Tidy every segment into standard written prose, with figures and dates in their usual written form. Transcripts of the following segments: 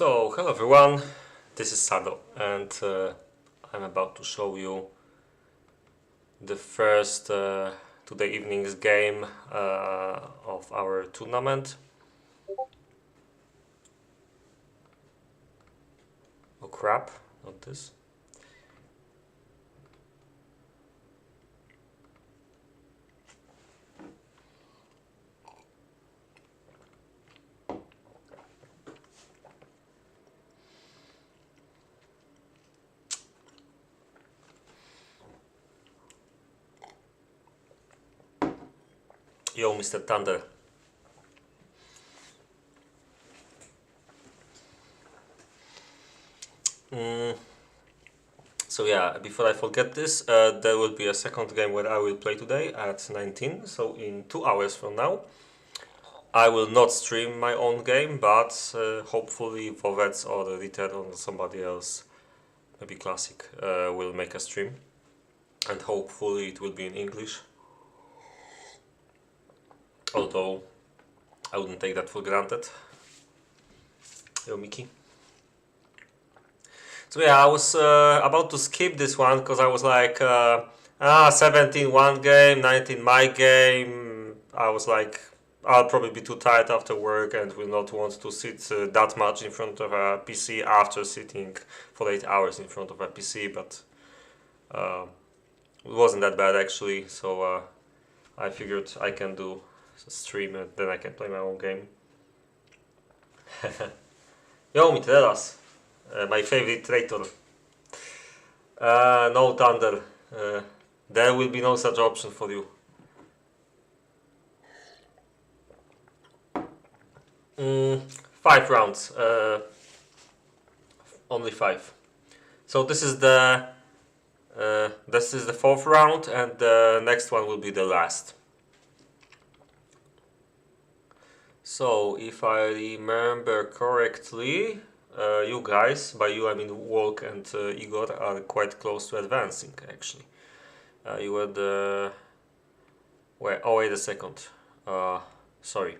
So, hello everyone, this is Sado, and I'm about to show you the first today evening's game of our tournament. Oh crap, not this. Yo, Mr. Thunder. So yeah, before I forget this, there will be a second game where I will play today at 19, so in 2 hours from now. I will not stream my own game, but hopefully Vangeth or the Return or somebody else, maybe Classic, will make a stream. And hopefully it will be in English. Although I wouldn't take that for granted. Yo, Mickey. So yeah, I was about to skip this one because I was like, 17 one game, 19 my game. I was like, I'll probably be too tired after work and will not want to sit that much in front of a PC after sitting for 8 hours in front of a PC, but it wasn't that bad actually, so I figured I can do a stream and then I can play my own game. Yo, mi teraz, my favorite traitor. No Thunder, there will be no such option for you. 5 rounds, only 5. So this is the 4th round, and the next one will be the last. So if I remember correctly, you guys, by you I mean Walk and Igor, are quite close to advancing actually. You were the... Wait, oh wait a second. Sorry.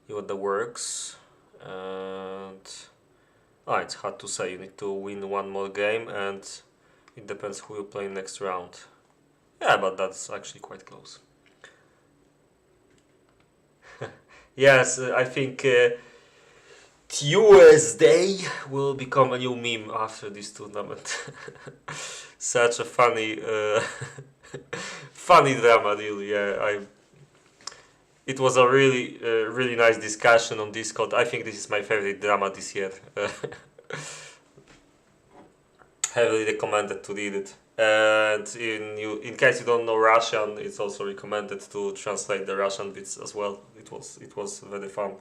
You had the works, and it's hard to say. You need to win one more game, and it depends who you play next round. Yeah, but that's actually quite close. Yes, I think Tuesday will become a new meme after this tournament. Such a funny funny drama, really. Yeah, it was a really nice discussion on Discord. I think this is my favorite drama this year. Heavily recommended to read it. And in case you don't know Russian, it's also recommended to translate the Russian bits as well. It was very fun.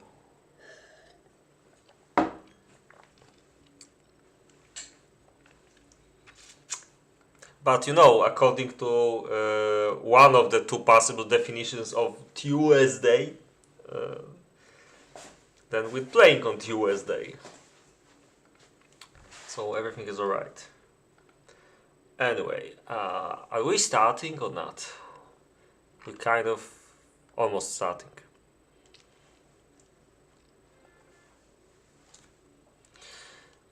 But you know, according to one of the two possible definitions of Tuesday, then we're playing on Tuesday. So everything is alright. Anyway, are we starting or not? We're kind of almost starting.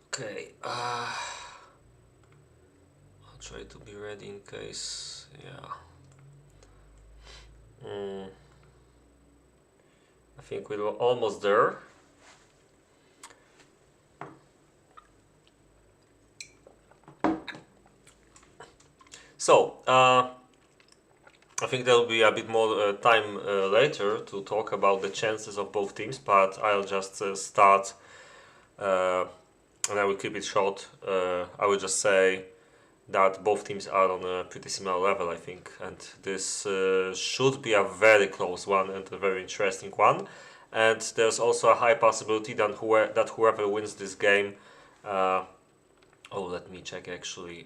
Okay, I'll try to be ready in case, yeah. I think we're almost there. So, I think there will be a bit more time later to talk about the chances of both teams, but I'll just start and I will keep it short. I will just say that both teams are on a pretty similar level, I think, and this should be a very close one and a very interesting one. And there's also a high possibility that whoever wins this game... let me check actually.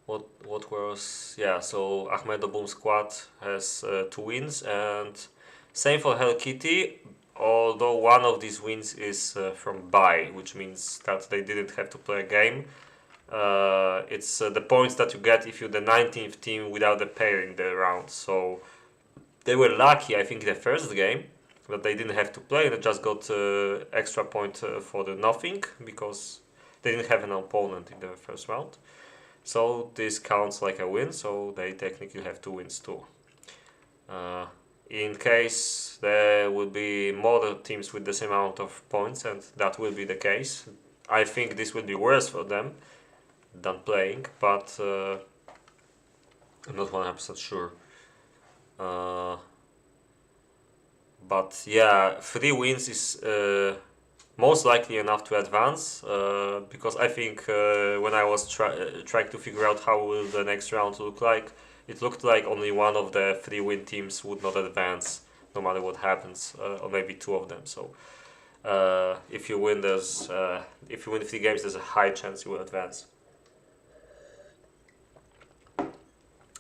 What was... Yeah, so Ahmedoboom squad has 2 wins, and same for Hello Kitty, although one of these wins is from bye, which means that they didn't have to play a game. It's the points that you get if you're the 19th team without a pair in the round. So they were lucky, I think, the first game that they didn't have to play. They just got extra point for the nothing because they didn't have an opponent in the first round. So this counts like a win, so they technically have 2 wins too. In case there will be more teams with the same amount of points, and that will be the case, I think this will be worse for them than playing, but I'm not 100% sure. But yeah, 3 wins is most likely enough to advance, because I think when I was trying to figure out how will the next round look like, it looked like only one of the 3 win teams would not advance no matter what happens, or maybe 2 of them. So if you win 3 games, there's a high chance you will advance.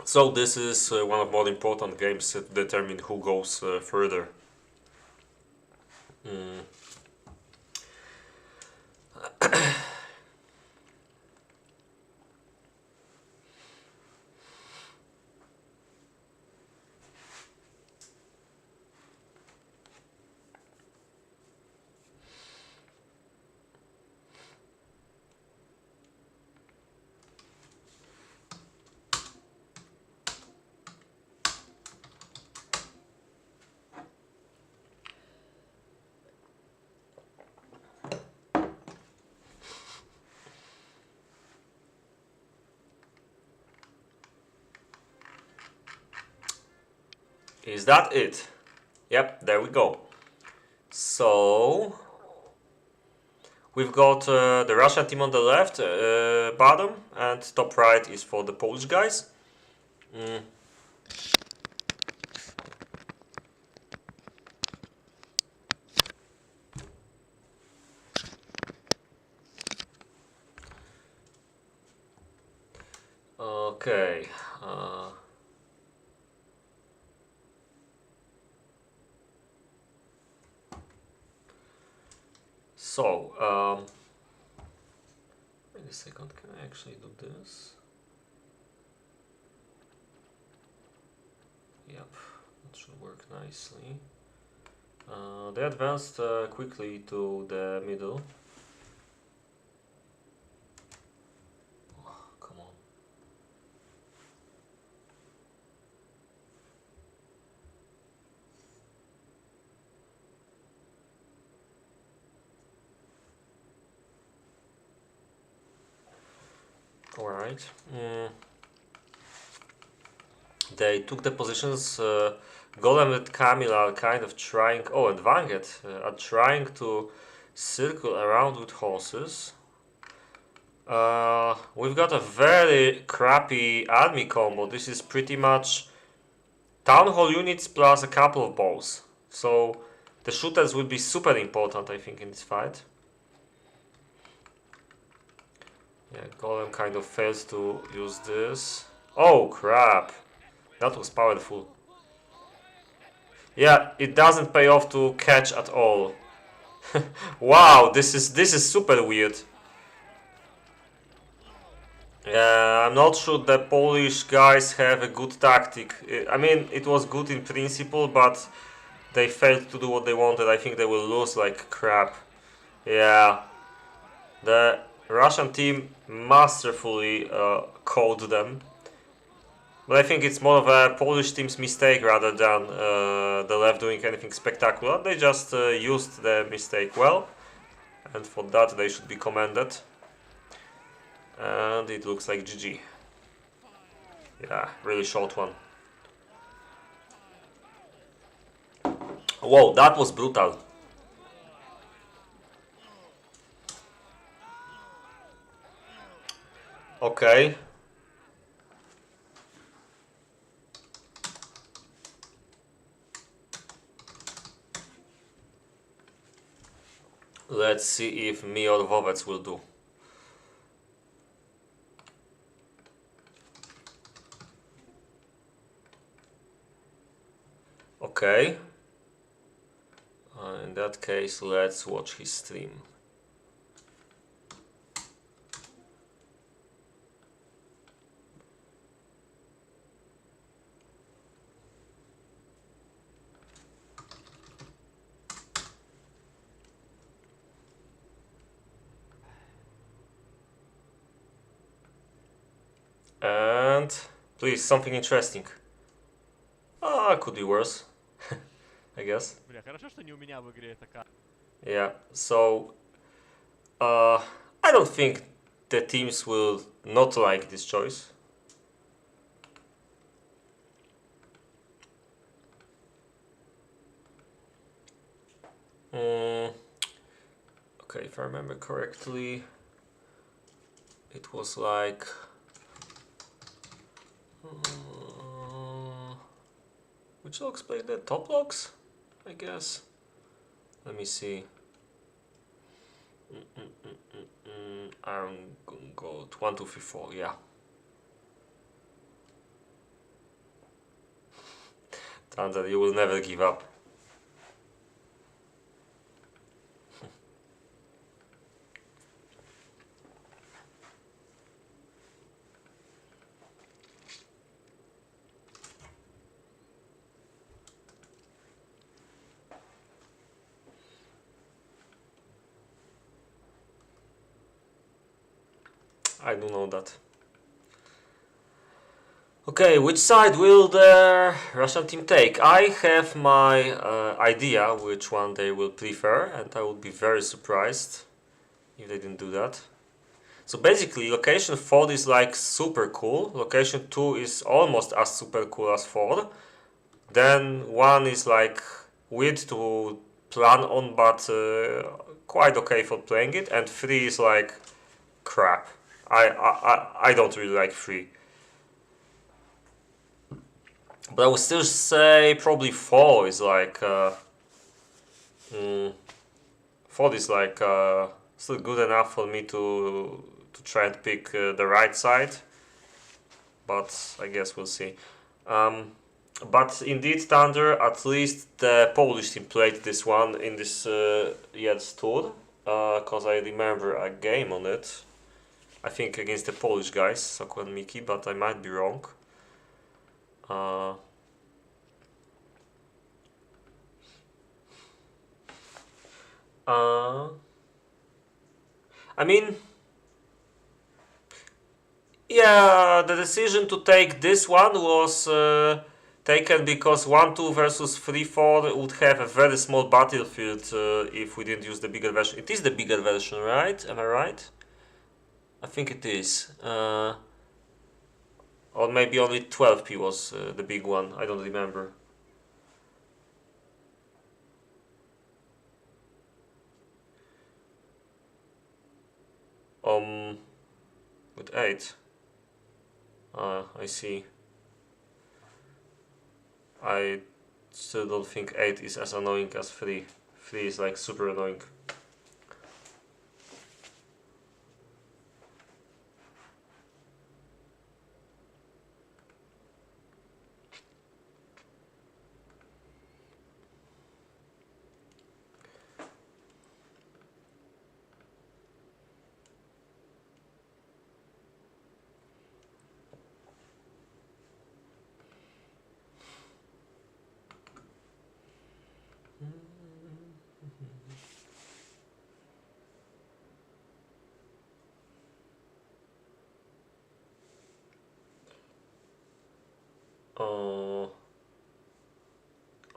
So this is one of the more important games to determine who goes further. Is that it? Yep, there we go. So we've got the Russian team on the left, bottom, and top right is for the Polish guys. Okay. Wait a second, can I actually do this? Yep, that should work nicely. They advanced quickly to the middle. Oh, come on. Alright. They took the positions. Gollem and Kamil are kind of trying. Oh, and Vangeth are trying to circle around with horses. We've got a very crappy army combo. This is pretty much town hall units plus a couple of bows. So the shooters will be super important, I think, in this fight. Yeah, Gollem kind of fails to use this. Oh crap! That was powerful. Yeah, it doesn't pay off to catch at all. Wow, this is super weird. Yeah, I'm not sure the Polish guys have a good tactic. I mean, it was good in principle, but they failed to do what they wanted. I think they will lose like crap. Yeah, the Russian team masterfully called them. But I think it's more of a Polish team's mistake rather than the left doing anything spectacular. They just used the mistake well, and for that they should be commended. And it looks like GG. Yeah, really short one. Whoa, that was brutal. Okay. Let's see if me or Vovec will do. Okay. In that case, let's watch his stream. And please, something interesting. Ah, could be worse, I guess. Бля, хорошо, что не у меня в игре эта карта. Yeah, so I don't think the teams will not like this choice. Okay, if I remember correctly, it was like which logs played the top logs, I guess. Let me see. Iron Gold 1, 2, 3, 4. Yeah. Thunder, you will never give up. I do know that. Okay, which side will the Russian team take? I have my idea which one they will prefer, and I would be very surprised if they didn't do that. So basically, location 4 is like super cool, location 2 is almost as super cool as 4. Then 1 is like weird to plan on, but quite okay for playing it, and 3 is like crap. I don't really like 3. But I would still say probably 4 is like 4 is like still good enough for me to try and pick the right side, but I guess we'll see. But indeed, Thunder, at least the Polish team played this one in this Jed's tour, because I remember a game on it. I think against the Polish guys, Soko and Miki, but I might be wrong. I mean, yeah, the decision to take this one was taken because 1-2 versus 3-4 would have a very small battlefield if we didn't use the bigger version. It is the bigger version, right? Am I right? I think it is. Or maybe only 12p was the big one. I don't remember. With 8. I see. I still don't think 8 is as annoying as 3. 3 is like super annoying.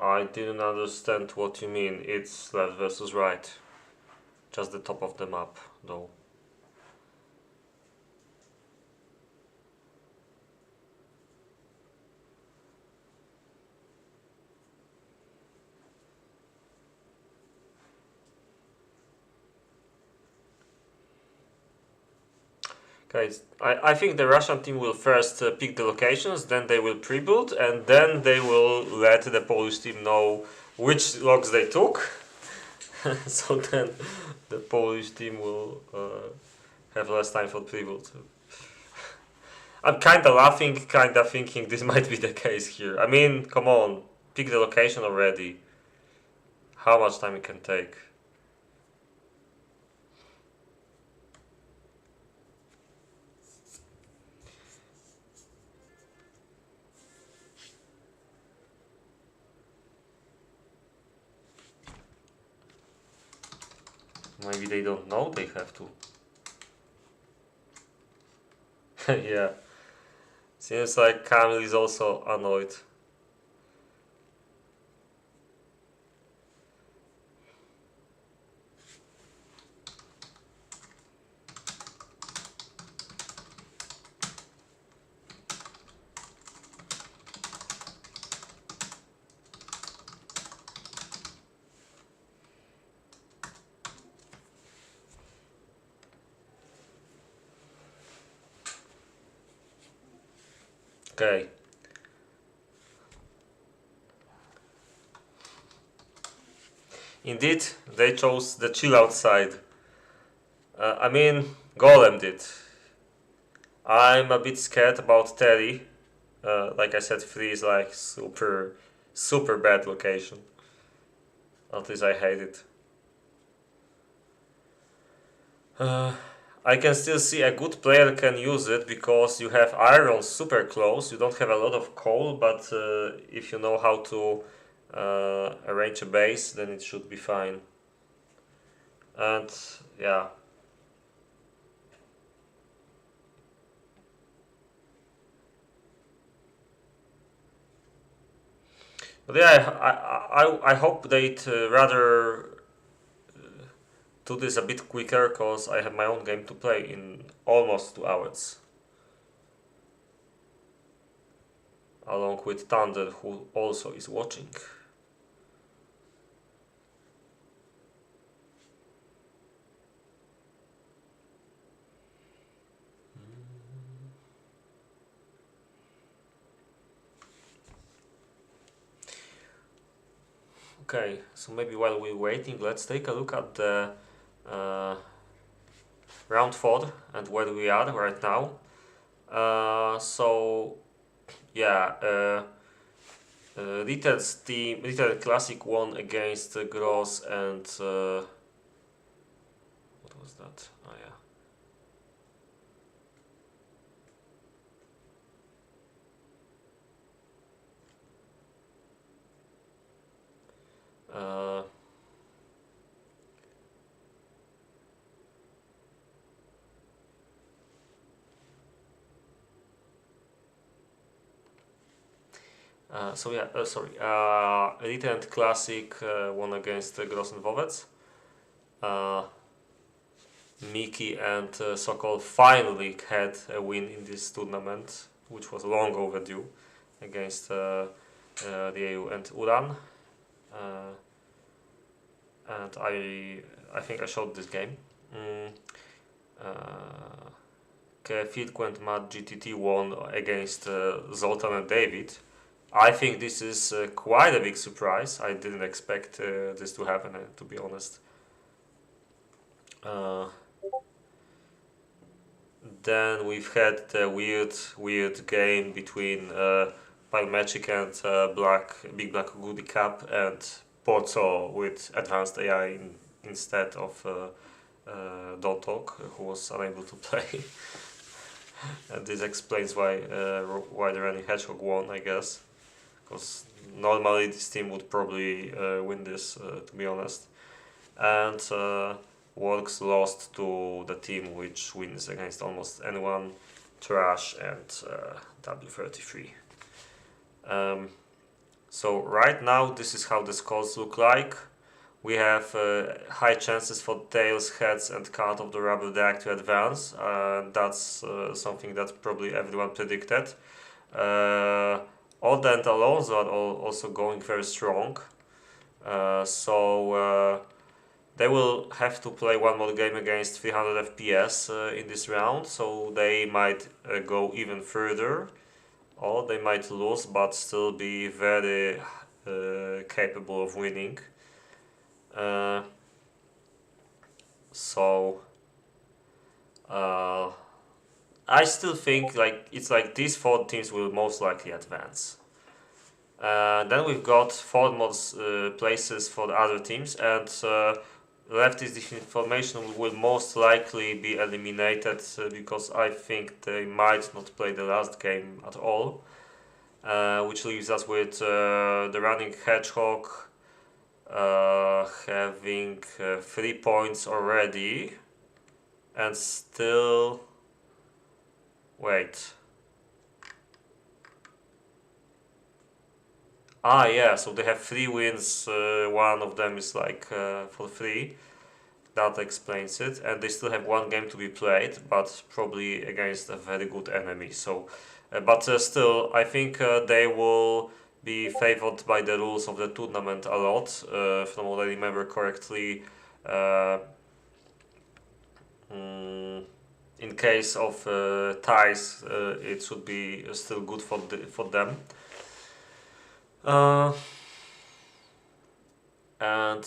I didn't understand what you mean. It's left versus right. Just the top of the map, though. Guys, I think the Russian team will first pick the locations, then they will pre-build, and then they will let the Polish team know which logs they took. So then the Polish team will have less time for pre-build. I'm kinda laughing, kinda thinking this might be the case here. I mean, come on, pick the location already. How much time it can take? Maybe they don't know they have to. Yeah. Seems like Kamil is also annoyed. Okay. Indeed, they chose the chill outside. I mean, Gollem did. I'm a bit scared about Terry. Like I said, 3 is like super bad location. At least I hate it. Uh, I can still see a good player can use it because you have iron super close. You don't have a lot of coal, but if you know how to arrange a base, then it should be fine. And yeah, but yeah, I hope they'd rather do this a bit quicker because I have my own game to play in almost 2 hours, along with Thunder, who also is watching. Okay, so maybe while we're waiting, let's take a look at the uh, round 4 and where we are right now. So yeah, Little Classic won against Gross and what was that? Oh yeah. So yeah, sorry. Elite and Classic won against Gross and Vovec. Uh, Miki and Sokol finally had a win in this tournament, which was long overdue against the EU and Uran. Uh, and I think I showed this game. Mm, Filko and Matt GTT won against Zoltan and David. I think this is quite a big surprise. I didn't expect this to happen, to be honest. Uh, then we've had the weird game between Magic and Big Black Goody Cup and Porto with advanced AI instead of Don't Talk, who was unable to play. And this explains why the Running Hedgehog won, I guess. Because normally this team would probably win this, to be honest. And Works lost to the team which wins against almost anyone, Trash and W33. So right now this is how the scores look like. We have high chances for Tails, Heads and Card of the Rubber Deck to advance. That's something that probably everyone predicted. Odd and Alonso are also going very strong. So they will have to play one more game against 300 FPS in this round, so they might go even further, or they might lose but still be very capable of winning. Uh, so uh, I still think like it's like these 4 teams will most likely advance. Then we've got 4 more places for the other teams, and left is disinformation will most likely be eliminated because I think they might not play the last game at all, which leaves us with the Running Hedgehog having 3 points already, and still wait. Ah, yeah, so they have 3 wins. One of them is like for free. That explains it. And they still have 1 game to be played, but probably against a very good enemy. So, but still, I think they will be favored by the rules of the tournament a lot. From what I remember correctly, uh, in case of ties, it should be still good for them. Uh, and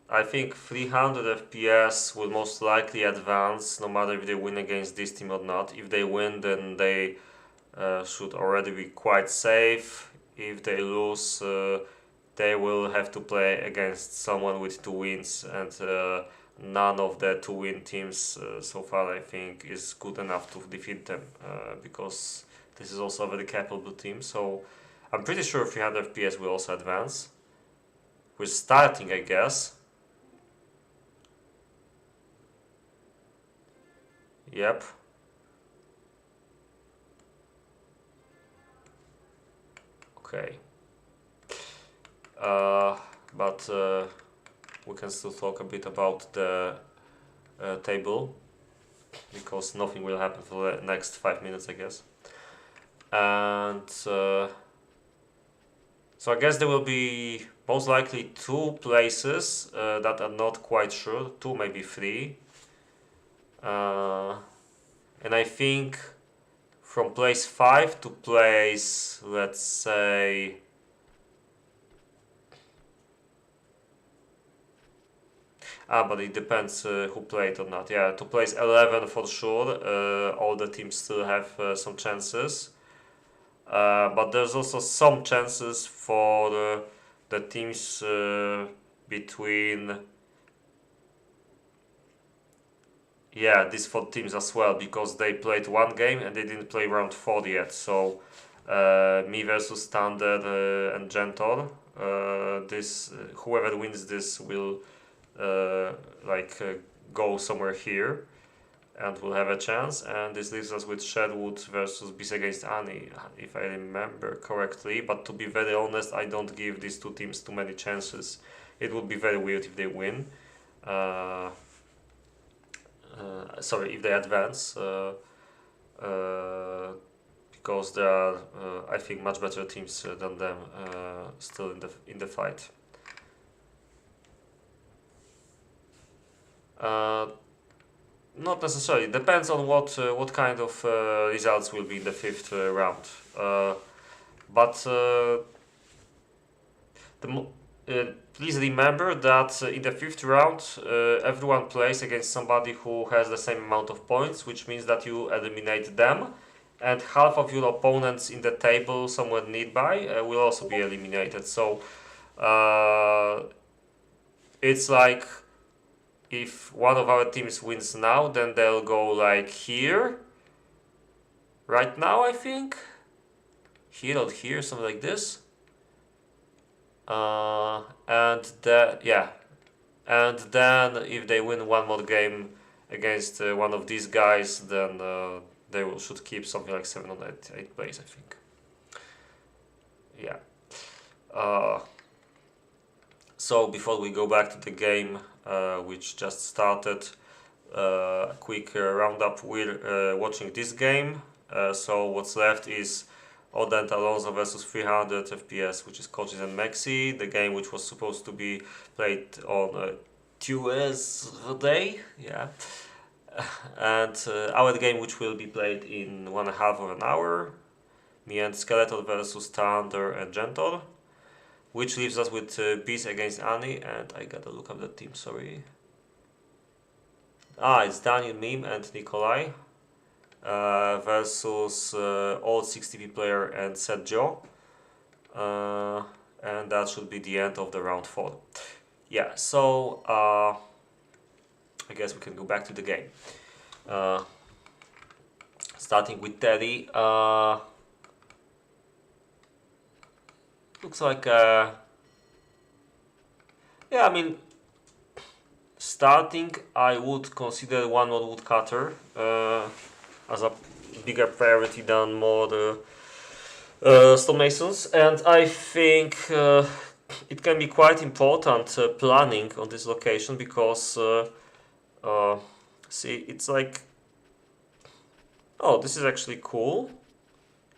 I think 300 FPS will most likely advance no matter if they win against this team or not. If they win, then they should already be quite safe. If they lose, they will have to play against someone with 2 wins, and none of the 2-win teams so far, I think, is good enough to defeat them because this is also a very capable team. So I'm pretty sure 300 FPS will also advance. We're starting, I guess. Yep. Okay. But we can still talk a bit about the table because nothing will happen for the next 5 minutes, I guess. And so I guess there will be most likely 2 places that are not quite sure, 2 maybe 3. And I think from place 5 to place, let's say, but it depends who played or not. Yeah, to place 11 for sure. All the teams still have some chances. But there's also some chances for the teams between. Yeah, these 4 teams as well, because they played 1 game and they didn't play round 4 yet. So me versus Standard and Gentor. This whoever wins this will like go somewhere here and will have a chance. And this leaves us with Sherwood versus Bis against Annie, if I remember correctly. But to be very honest, I don't give these 2 teams too many chances. It would be very weird if they win. Sorry, if they advance, because there are, I think, much better teams than them still in the fight. Not necessarily. Depends on what kind of results will be in the 5th round. But please remember that in the 5th round, everyone plays against somebody who has the same amount of points, which means that you eliminate them, and half of your opponents in the table somewhere nearby will also be eliminated. So it's like if one of our teams wins now, then they'll go like here, right now, I think. Here or here, something like this. And then if they win 1 more game against one of these guys, then they should keep something like 7 or 8 place, I think. Yeah. So before we go back to the game, which just started, a quick roundup. We're watching this game. So what's left is Oda and Alonso versus 300 FPS, which is Coaches and Maxi, the game which was supposed to be played on Tuesday, yeah. And our game, which will be played in 1.5 of an hour, me and Skeletor versus Thunder and Gentor, which leaves us with Beast against Annie, and I gotta look up the team, sorry. It's Daniel, Meme, and Nikolai. Versus old 60p player and Set Joe. And that should be the end of the round 4. Yeah, so I guess we can go back to the game. Starting with Terry. Looks like yeah, I mean, starting I would consider one more woodcutter as a bigger priority than more stonemasons, and I think it can be quite important planning on this location because see, it's like, oh, this is actually cool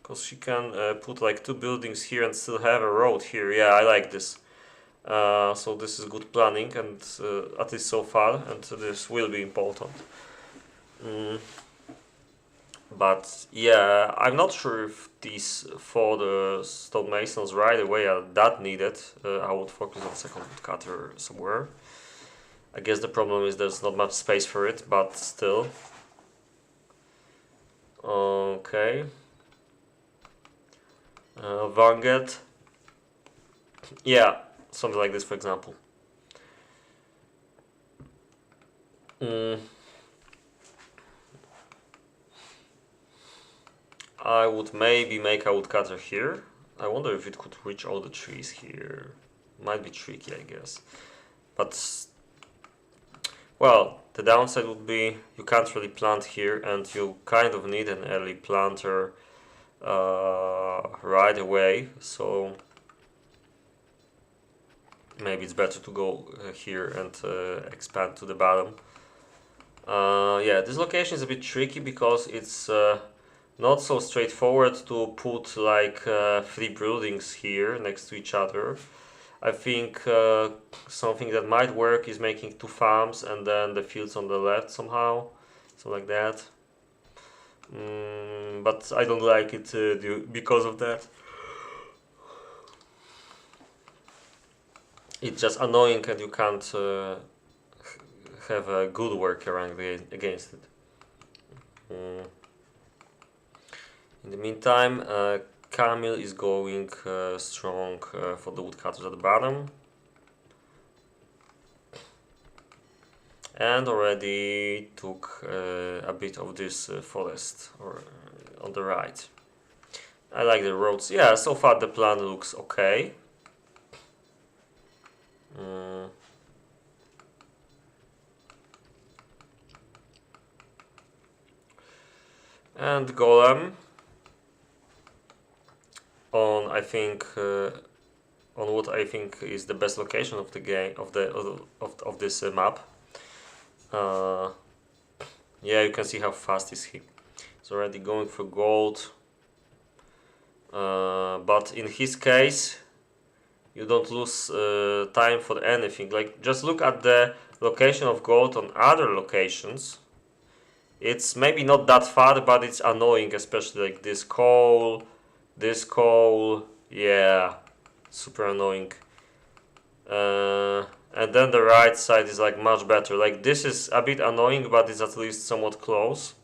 because she can put like 2 buildings here and still have a road here. Yeah, I like this. So this is good planning, and at least so far, and this will be important. Mm. But yeah, I'm not sure if these for the stonemasons right away are that needed. I would focus on second woodcutter somewhere. I guess the problem is there's not much space for it, but still. Okay. Vangeth. Yeah, something like this, for example. Mm. I would maybe make a woodcutter here. I wonder if it could reach all the trees here. Might be tricky, I guess. But, well, the downside would be you can't really plant here, and you kind of need an early planter right away. So maybe it's better to go here and expand to the bottom. Yeah, this location is a bit tricky because it's not so straightforward to put like 3 buildings here next to each other. I think something that might work is making 2 farms and then the fields on the left somehow, so like that. But I don't like it because of that. It's just annoying and you can't have a good workaround against it. In the meantime, Kamil is going strong for the woodcutters at the bottom. And already took a bit of this forest on the right. I like the roads. Yeah, so far the plan looks okay. And Gollem on on what I think is the best location of the game of this map. Yeah, you can see how fast is he. He's already going for gold. But in his case, you don't lose time for anything. Like, just look at the location of gold on other locations. It's maybe not that far, but it's annoying, especially like this coal, yeah, super annoying. And then the right side is like much better. Like, this is a bit annoying, but it's at least somewhat close.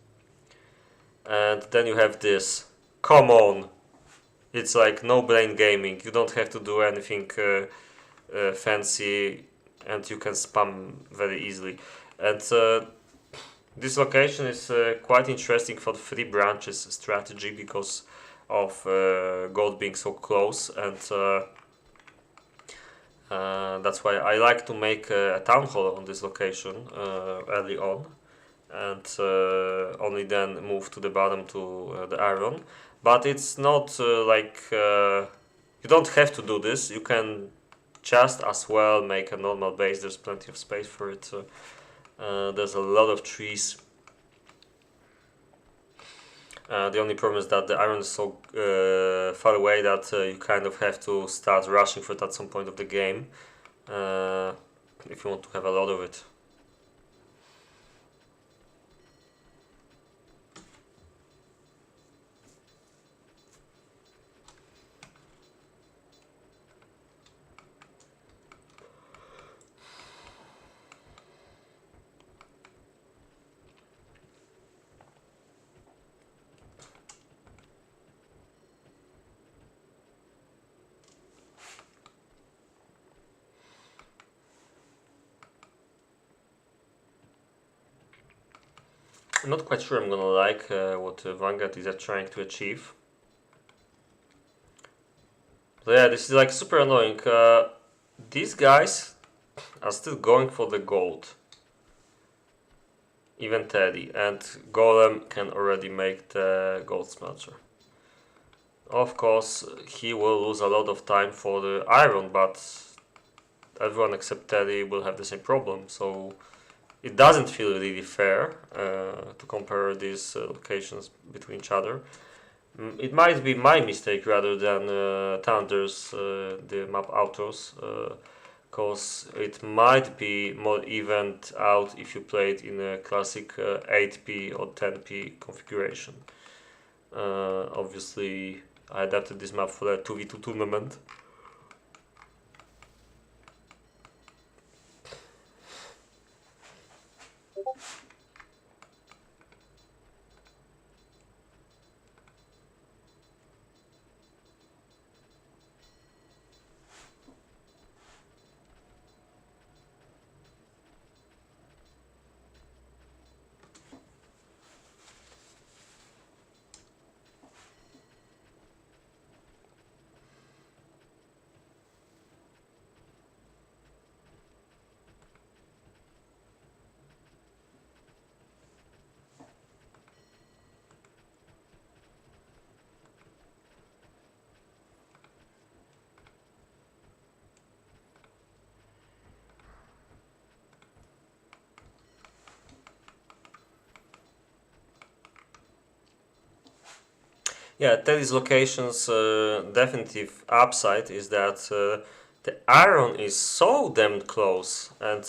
And then you have this. Come on! It's like no brain gaming. You don't have to do anything fancy, and you can spam very easily. And this location is quite interesting for the 3 branches strategy because of gold being so close, and that's why I like to make a town hall on this location early on, and only then move to the bottom to the iron. But it's not like you don't have to do this. You can just as well make a normal base. There's plenty of space for it. There's a lot of trees. The only problem is that the iron is so far away that you kind of have to start rushing for it at some point of the game if you want to have a lot of it. I'm not quite sure I'm gonna like what Vangeth is trying to achieve. So yeah, this is like super annoying. These guys are still going for the gold. Even Terri, and Gollem can already make the gold smelter. Of course, he will lose a lot of time for the iron, but everyone except Terry will have the same problem. So it doesn't feel really fair to compare these locations between each other. It might be my mistake rather than Thunder's, the map authors, because it might be more evened out if you play it in a classic 8p or 10p configuration. Obviously, I adapted this map for a 2v2 tournament. Yeah, Teddy's location's definitive upside is that the iron is so damn close, and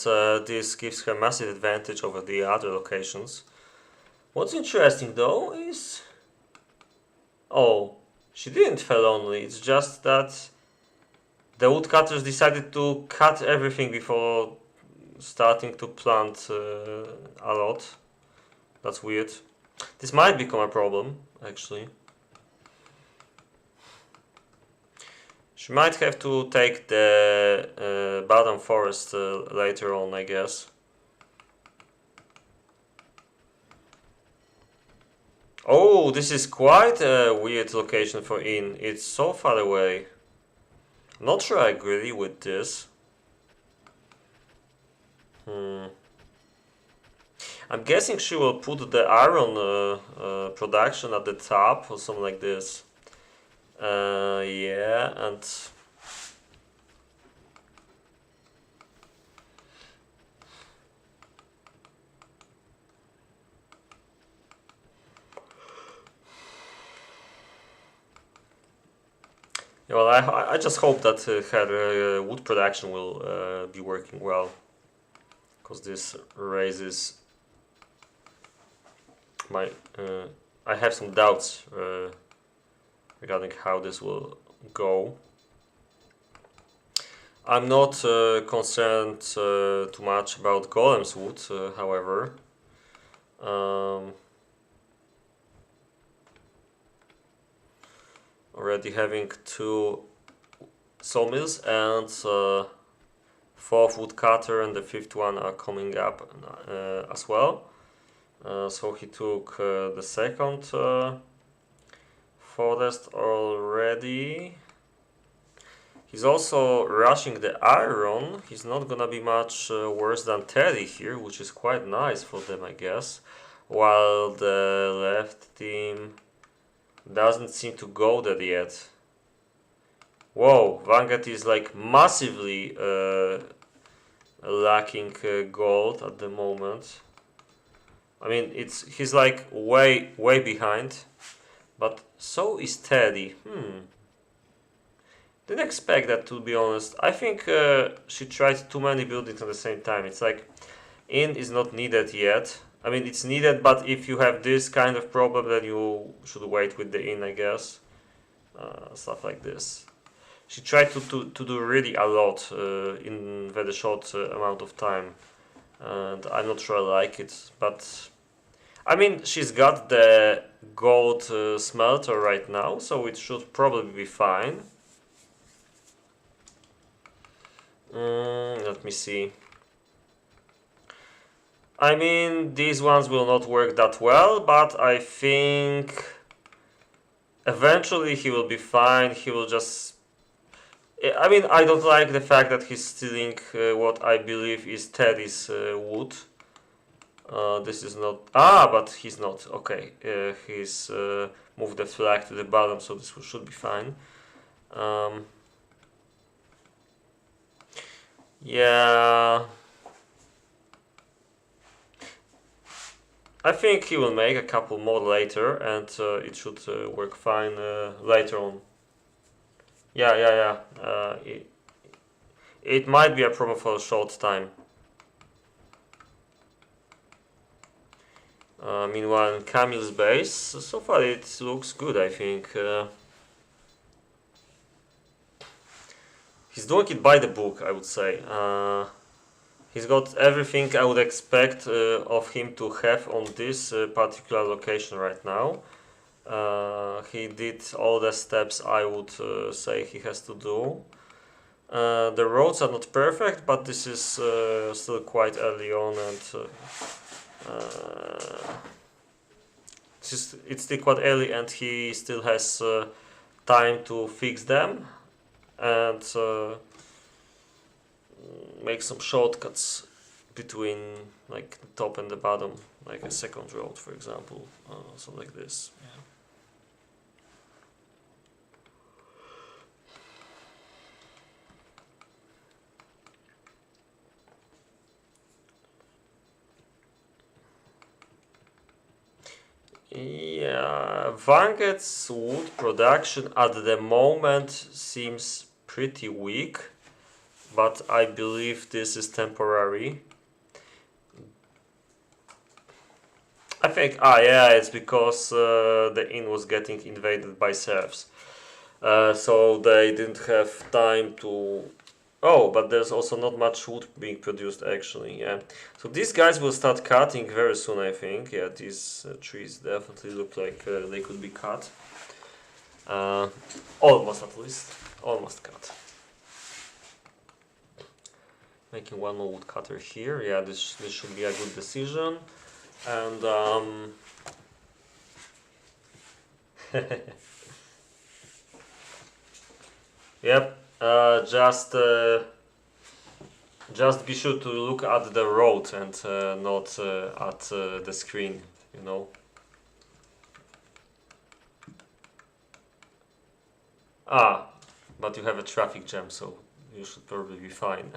this gives her massive advantage over the other locations. What's interesting though is. Oh, she didn't fell only, it's just that the woodcutters decided to cut everything before starting to plant a lot. That's weird. This might become a problem, actually. She might have to take the bottom forest later on, I guess. Oh, this is quite a weird location for inn. It's so far away. I'm not sure I agree with this. I'm guessing she will put the iron production at the top or something like this. Yeah, and yeah, well, I just hope that her wood production will be working well, because this raises my. I have some doubts regarding how this will go. I'm not concerned too much about Gollem's wood, however. Already having 2 sawmills and 4th woodcutter and the 5th one are coming up as well. So he took the 2nd forest already. He's also rushing the iron. He's not gonna be much worse than Terry here, which is quite nice for them, I guess. While the left team doesn't seem to go there yet. Whoa, Vangeth is like massively lacking gold at the moment. I mean, he's like way behind, but so is Teddy. Didn't expect that, to be honest. I think she tried too many buildings at the same time. It's like inn is not needed yet. I mean, it's needed, but if you have this kind of problem, then you should wait with the inn, I guess. Stuff like this. She tried to do really a lot in very short amount of time, and I'm not sure I like it. But I mean, she's got the gold smelter right now, so it should probably be fine. Let me see. I mean, these ones will not work that well, but I think eventually he will be fine. He will just. I mean, I don't like the fact that he's stealing what I believe is Teddy's wood. This is not... Ah, but he's not. Okay, he's moved the flag to the bottom, so this should be fine. Yeah... I think he will make a couple more later, and it should work fine later on. Yeah. It might be a problem for a short time. Meanwhile, in Kamil's base, so far it looks good, I think. He's doing it by the book, I would say. He's got everything I would expect of him to have on this particular location right now. He did all the steps I would say he has to do. The roads are not perfect, but this is still quite early on, and it's still quite early, and he still has time to fix them and make some shortcuts between like the top and the bottom, like a second road, for example, something like this. Yeah, Vangeth's wood production at the moment seems pretty weak, but I believe this is temporary. I think, it's because the inn was getting invaded by serfs. So they didn't have time to... Oh, but there's also not much wood being produced actually, yeah. So these guys will start cutting very soon, I think. Yeah, these trees definitely look like they could be cut. Almost at least. Almost cut. Making one more woodcutter here. Yeah, this should be a good decision. And yep, just be sure to look at the road and not at the screen, you know. But you have a traffic jam, so you should probably be fine.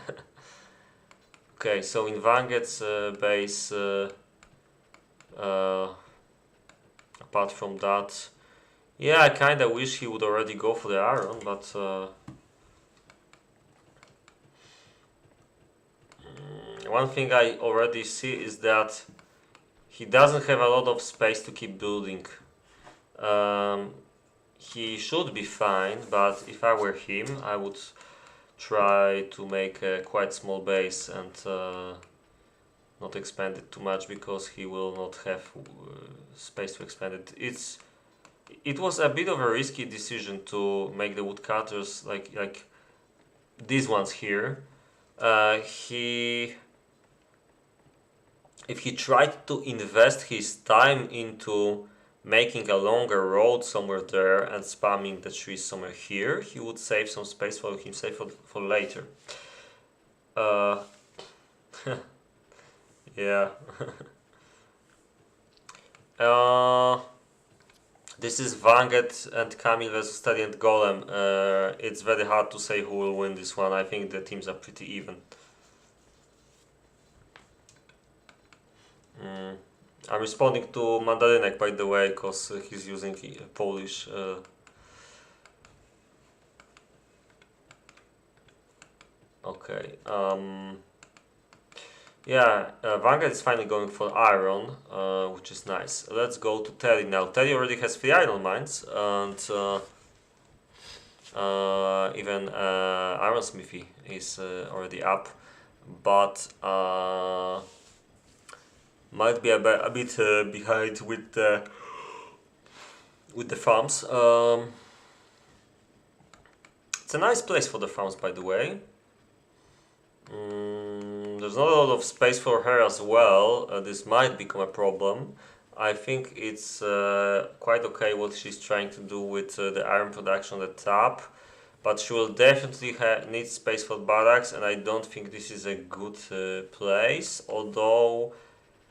Okay, so in Vangeth's base, apart from that, yeah, I kinda wish he would already go for the iron, but one thing I already see is that he doesn't have a lot of space to keep building. He should be fine, but if I were him, I would try to make a quite small base and not expand it too much, because he will not have space to expand it. It was a bit of a risky decision to make the woodcutters like these ones here. If he tried to invest his time into making a longer road somewhere there and spamming the trees somewhere here, he would save some space for himself for later. Yeah. This is Vangeth and Kamil versus Terri and Gollem. It's very hard to say who will win this one. I think the teams are pretty even. I'm responding to Mandarinek, by the way, because he's using Polish. Okay. Yeah, Vangeth is finally going for iron, which is nice. Let's go to Terri now. Terri already has 3 iron mines, and even iron smithy is already up, but might be a bit behind with the farms. It's a nice place for the farms, by the way. There's not a lot of space for her as well. This might become a problem. I think it's quite okay what she's trying to do with the iron production at the top, but she will definitely need space for barracks, and I don't think this is a good place. Although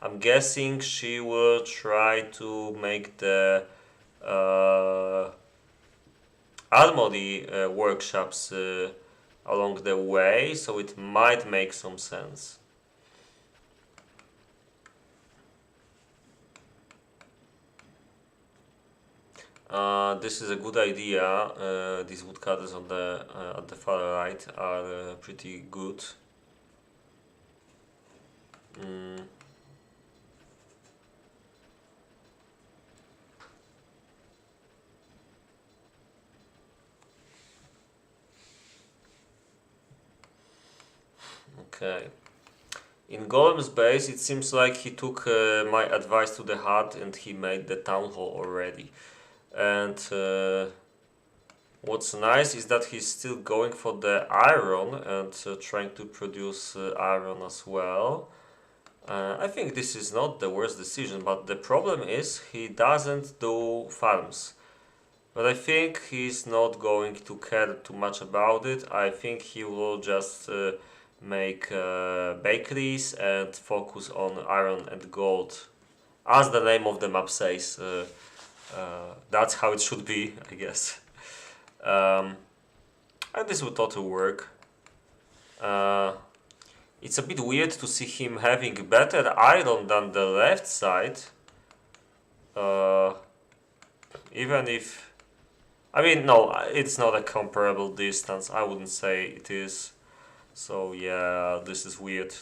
I'm guessing she will try to make the armory workshops along the way, so it might make some sense. This is a good idea. These woodcutters on the at the far right are pretty good. Mm. Okay. In Gollem's base, it seems like he took my advice to the heart and he made the town hall already. And what's nice is that he's still going for the iron and trying to produce iron as well. I think this is not the worst decision, but the problem is he doesn't do farms. But I think he's not going to care too much about it. I think he will just make bakeries and focus on iron and gold. As the name of the map says, that's how it should be, I guess. And this will totally work. It's a bit weird to see him having better iron than the left side. Even if... I mean, no, it's not a comparable distance. I wouldn't say it is. So yeah, this is weird.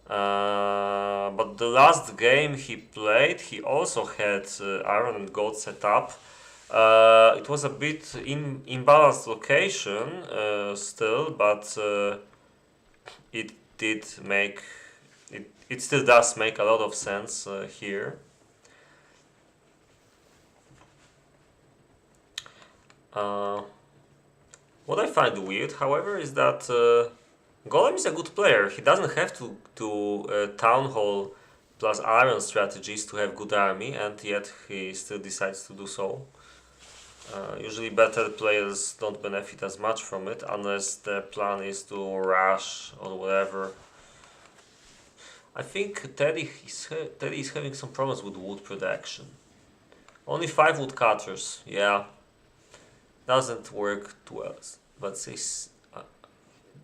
But the last game he played, he also had iron and gold set up. It was a bit imbalanced location still, but it did make it still does make a lot of sense here. What I find weird, however, is that Gollem is a good player. He doesn't have to do Town Hall plus Iron strategies to have good army, and yet he still decides to do so. Usually better players don't benefit as much from it, unless the plan is to rush or whatever. I think Terry is having some problems with wood production. Only 5 woodcutters, yeah. Doesn't work too well, but says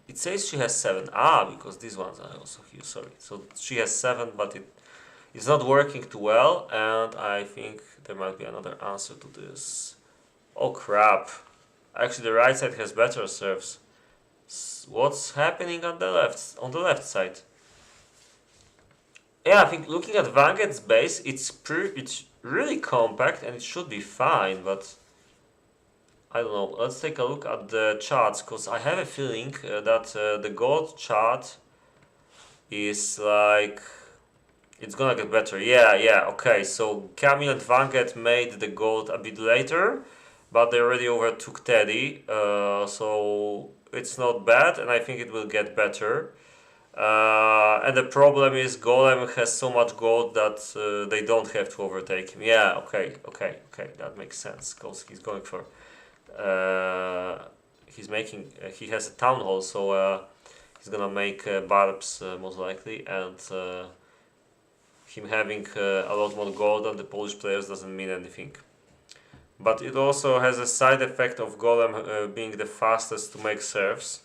it says she has 7. Because these ones are also here. Sorry, so she has 7, but it's not working too well, and I think there might be another answer to this. Oh crap! Actually, the right side has better serfs. What's happening on the left? On the left side? Yeah, I think looking at Vangeth's base, it's really compact and it should be fine, but. I don't know, let's take a look at the charts, because I have a feeling that the gold chart is like... It's gonna get better. Yeah, okay, so Kamil and Vangeth made the gold a bit later, but they already overtook Teddy, so it's not bad, and I think it will get better. And the problem is Golem has so much gold that they don't have to overtake him. Yeah, okay, that makes sense, because he's going for... he has a town hall, so he's gonna make barbs most likely, and him having a lot more gold than the Polish players doesn't mean anything. But it also has a side effect of Golem being the fastest to make serfs.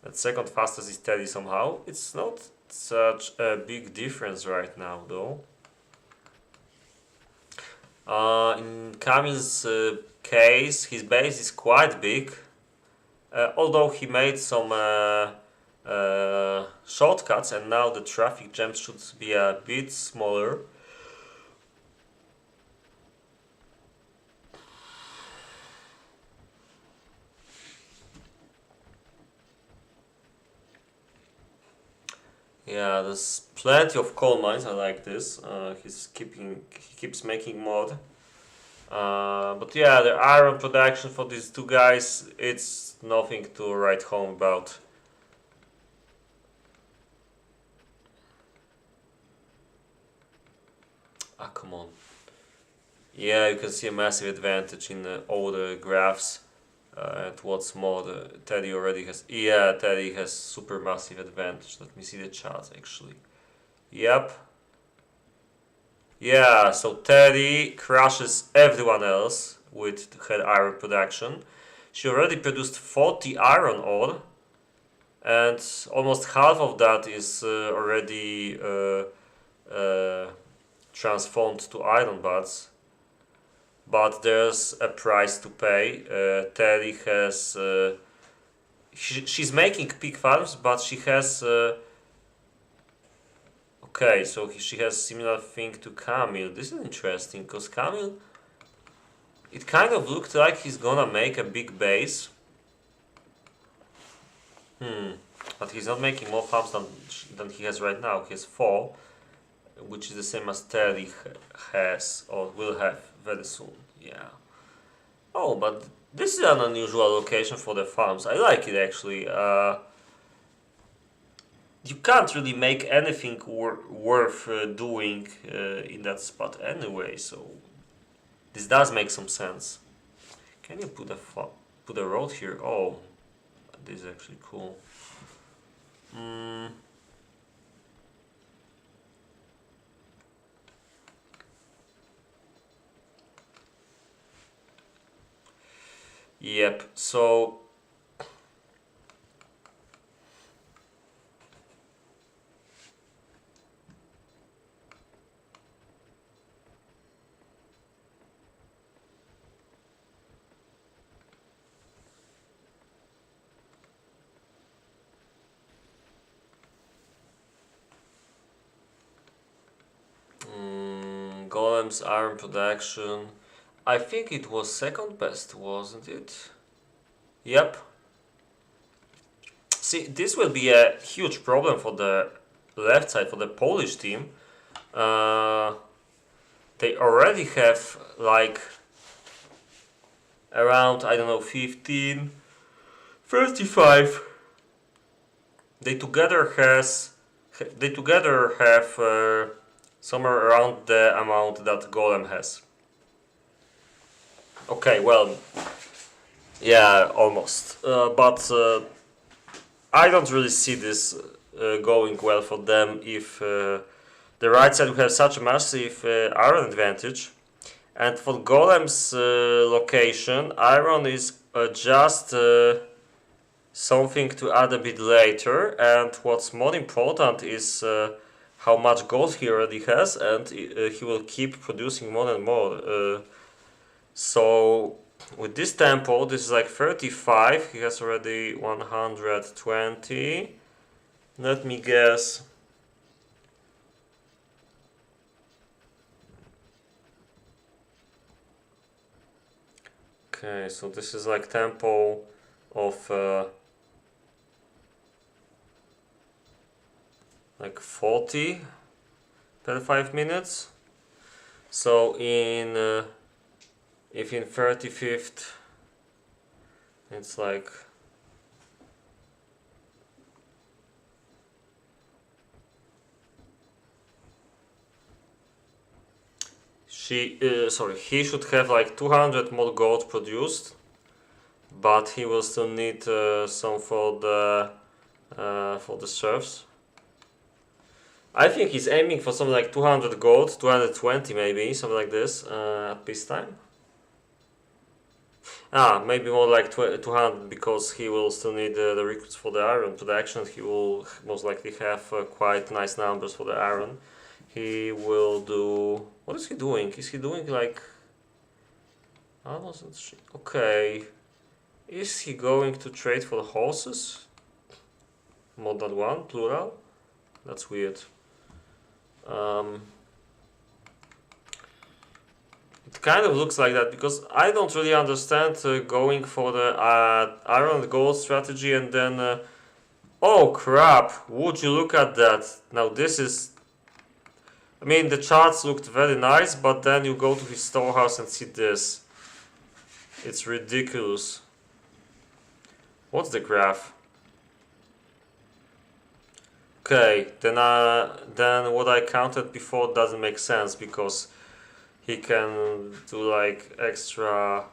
And second fastest is Teddy somehow. It's not such a big difference right now though. In Kamil's case, his base is quite big, although he made some shortcuts, and now the traffic jams should be a bit smaller. Yeah, there's plenty of coal mines. I like this. He keeps making more. But yeah, the iron production for these two guys, it's nothing to write home about. Come on. Yeah, you can see a massive advantage in all the graphs. And what's more, Teddy has super massive advantage. Let me see the charts actually. Yep. Yeah, so Terry crushes everyone else with her iron production. She already produced 40 iron ore, and almost half of that is already transformed to iron bars. But there's a price to pay. Terry has. She's making pig farms, but she has. Okay, so she has similar thing to Kamil. This is interesting because Kamil, it kind of looked like he's gonna make a big base. But he's not making more farms than he has right now. He has 4, which is the same as Terry has or will have very soon. Yeah. Oh, but this is an unusual location for the farms. I like it actually. You can't really make anything worth doing in that spot anyway, so this does make some sense. Can you put a road here? Oh, this is actually cool. Yep, so Golem's iron production. I think it was second best, wasn't it? Yep. See, this will be a huge problem for the left side, for the Polish team. They already have like around, I don't know, 15, 35. They together have somewhere around the amount that Golem has. Okay, well, yeah, almost. But I don't really see this going well for them if the right side will have such a massive iron advantage. And for Golem's location, iron is just something to add a bit later. And what's more important is how much gold he already has, and he will keep producing more and more. So with this tempo, this is like 35. He has already 120. Let me guess. Okay, so this is like tempo of like 40 per 5 minutes. So in if in 35th it's like he should have like 200 more gold produced, but he will still need some for the serfs. I think he's aiming for something like 200 gold, 220 maybe, something like this at peacetime. Maybe more like 200 because he will still need the recruits for the iron production. He will most likely have quite nice numbers for the iron. He will do... What is he doing? Is he doing like... Okay. Is he going to trade for the horses? More than one, plural? That's weird. It kind of looks like that because I don't really understand going for the iron and gold strategy and then... oh crap, would you look at that? Now this is... I mean, the charts looked very nice, but then you go to his storehouse and see this. It's ridiculous. What's the graph? Okay, then what I counted before doesn't make sense because he can do like extra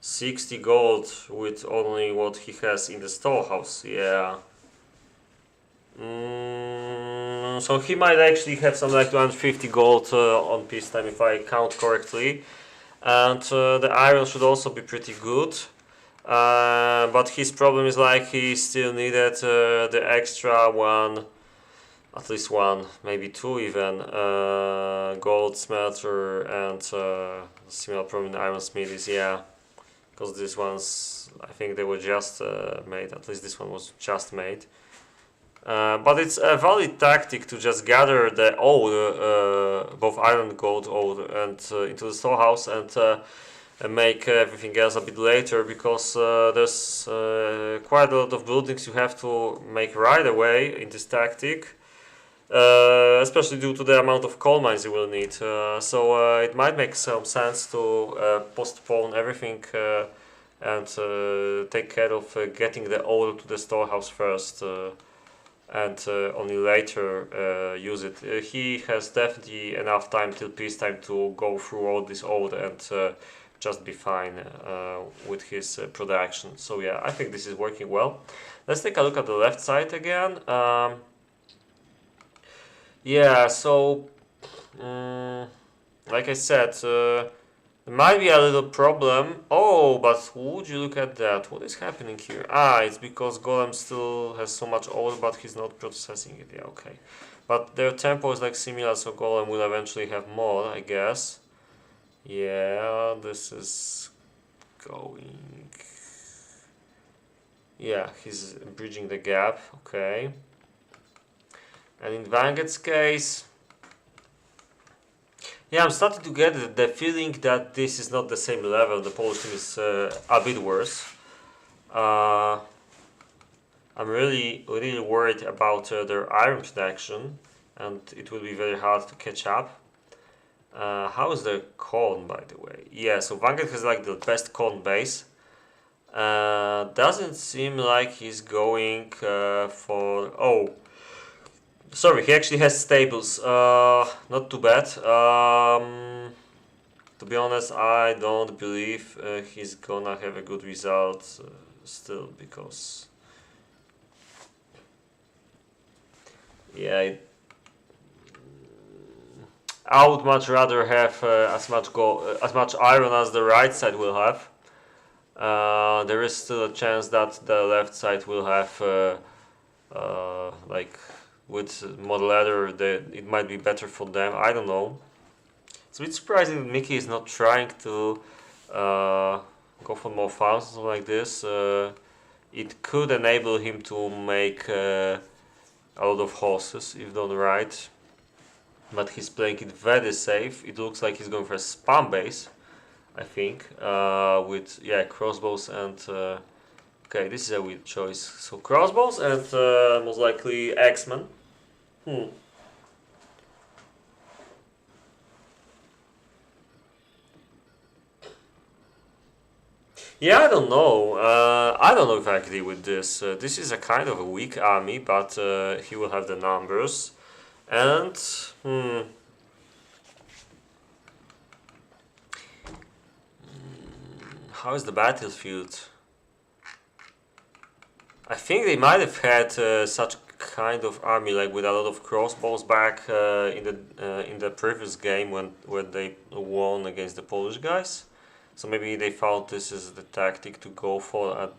60 gold with only what he has in the storehouse. Yeah. So he might actually have something like 250 gold on peacetime if I count correctly. And the iron should also be pretty good. But his problem is like he still needed the extra one, at least one, maybe two even, gold smelter and similar problem in iron smith is, yeah, because these ones, I think they were just made, at least this one was just made. But it's a valid tactic to just gather the ore, both iron and gold ore, and into the storehouse and make everything else a bit later, because there's quite a lot of buildings you have to make right away in this tactic, especially due to the amount of coal mines you will need. So it might make some sense to postpone everything and take care of getting the ore to the storehouse first. And only later use it. He has definitely enough time till peacetime to go through all this ore and just be fine with his production. So yeah, I think this is working well. Let's take a look at the left side again. Yeah, so like I said, there might be a little problem. Oh, but would you look at that? What is happening here? Ah, it's because Gollem still has so much ore, but he's not processing it. Yeah, okay. But their tempo is like similar, so Gollem will eventually have more, I guess. Yeah, this is going... Yeah, he's bridging the gap. Okay. And in Vangeth's case... Yeah, I'm starting to get the feeling that this is not the same level. The Polish team is a bit worse. I'm really worried about their iron production, and it will be very hard to catch up. How is their corn, by the way? Yeah, so Vangeth has like the best corn base. Doesn't seem like he's going for... Oh, sorry, he actually has stables. Not too bad. To be honest, I don't believe he's gonna have a good result still, because yeah, I would much rather have as much iron as the right side will have. There is still a chance that the left side will have like with more leather, it might be better for them. I don't know. It's a bit surprising that Mickey is not trying to go for more farms or something like this. It could enable him to make a lot of horses if done right. But he's playing it very safe. It looks like he's going for a spam base, I think, with crossbows and... okay, this is a weird choice. So crossbows and most likely X-Men. Yeah, I don't know. I don't know if I agree with this. This is a kind of a weak army, but he will have the numbers. And how is the battlefield? I think they might have had such kind of army, like with a lot of crossbows back in the previous game when they won against the Polish guys. So maybe they thought this is the tactic to go for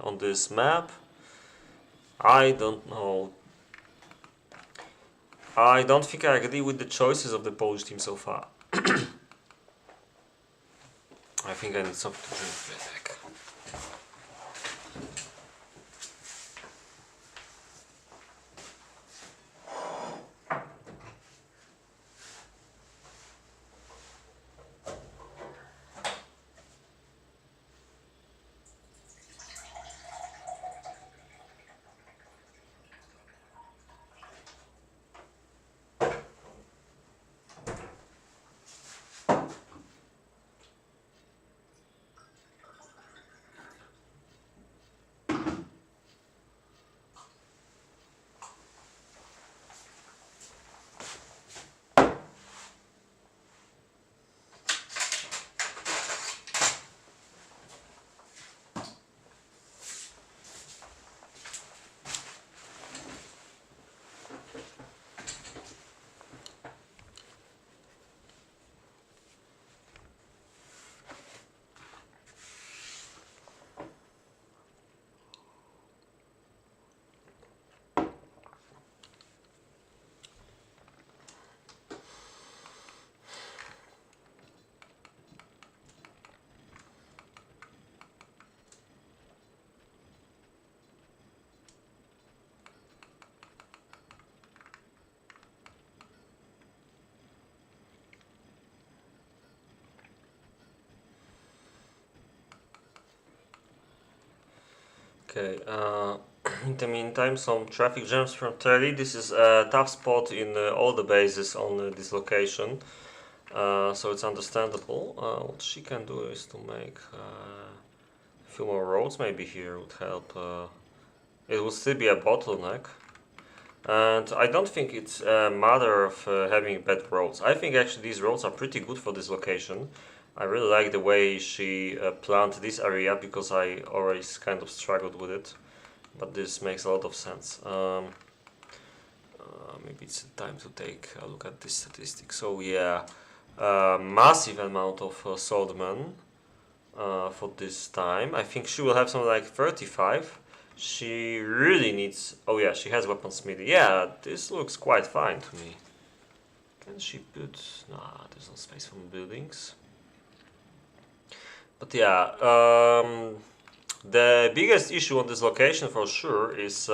on this map. I don't know. I don't think I agree with the choices of the Polish team so far. I think I need something to drink back. Okay, in the meantime, some traffic jams from Terry. This is a tough spot in all the bases on this location, so it's understandable. What she can do is to make a few more roads, maybe here would help. It would still be a bottleneck. And I don't think it's a matter of having bad roads. I think actually these roads are pretty good for this location. I really like the way she planned this area because I always kind of struggled with it. But this makes a lot of sense. Maybe it's time to take a look at this statistic. So yeah, massive amount of swordmen for this time. I think she will have something like 35. She really needs... Oh yeah, she has weaponsmithing. Yeah, this looks quite fine to me. Can she put... Nah, there's no space for buildings. But yeah, the biggest issue on this location for sure is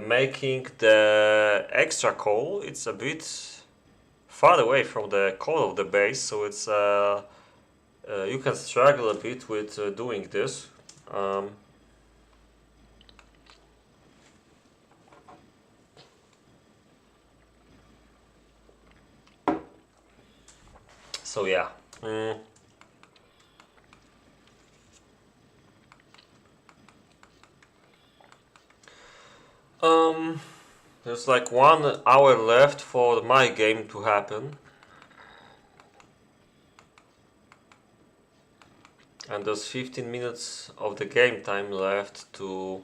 making the extra coal. It's a bit far away from the core of the base, so it's you can struggle a bit with doing this. So yeah. There's like 1 hour left for my game to happen. And there's 15 minutes of the game time left to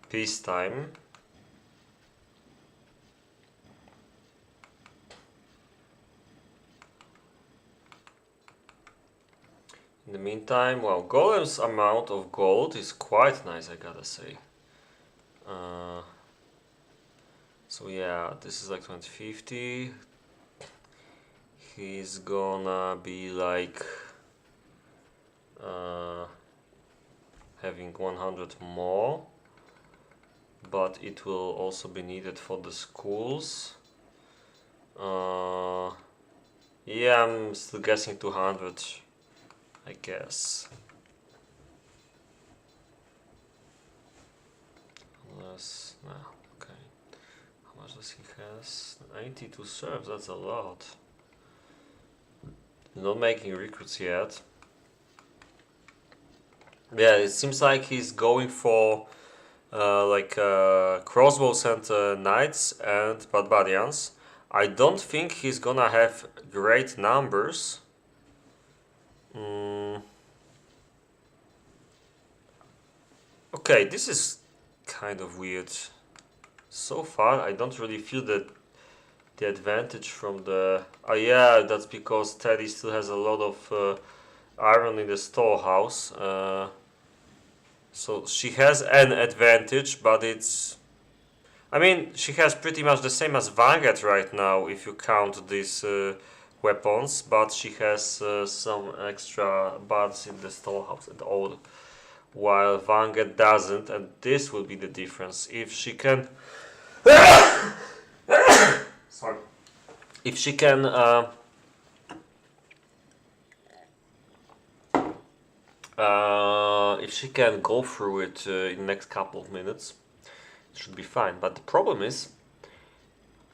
peacetime. In the meantime, well, Gollem's amount of gold is quite nice, I gotta say. So yeah, this is like 2050. He's gonna be like having 100 more, but it will also be needed for the schools. Yeah, I'm still guessing 200, I guess. Unless, no, okay. How much does he has? 92 serves, that's a lot. Not making recruits yet. Yeah, it seems like he's going for crossbows and knights and barbarians. I don't think he's gonna have great numbers. Okay, this is kind of weird. So far, I don't really feel the advantage from the... Oh yeah, that's because Teddy still has a lot of iron in the storehouse. So she has an advantage, but it's... I mean, she has pretty much the same as Vangeth right now, if you count these weapons, but she has some extra bards in the storehouse and all, while Vangeth doesn't, and this will be the difference. If she can... Sorry. If she can... if she can go through it in the next couple of minutes, it should be fine. But the problem is,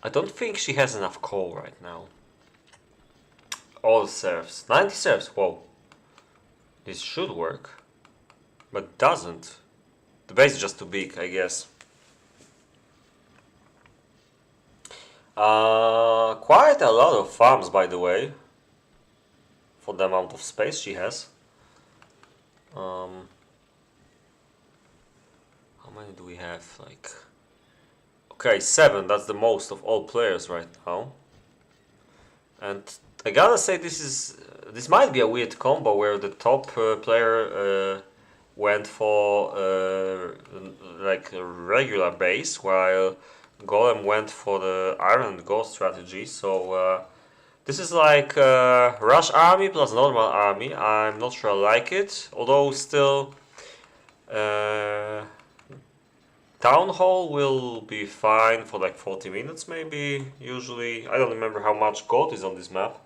I don't think she has enough coal right now. All serfs. 90 serfs, whoa. This should work. But doesn't. The base is just too big, I guess. Quite a lot of farms, by the way. For the amount of space she has. How many do we have? Like, okay, 7. That's the most of all players right now. And I gotta say, this might be a weird combo where the top player went for like a regular base, while Gollem went for the Iron and Gold strategy. So this is like Rush army plus normal army. I'm not sure I like it, although still Town Hall will be fine for like 40 minutes maybe, usually. I don't remember how much gold is on this map.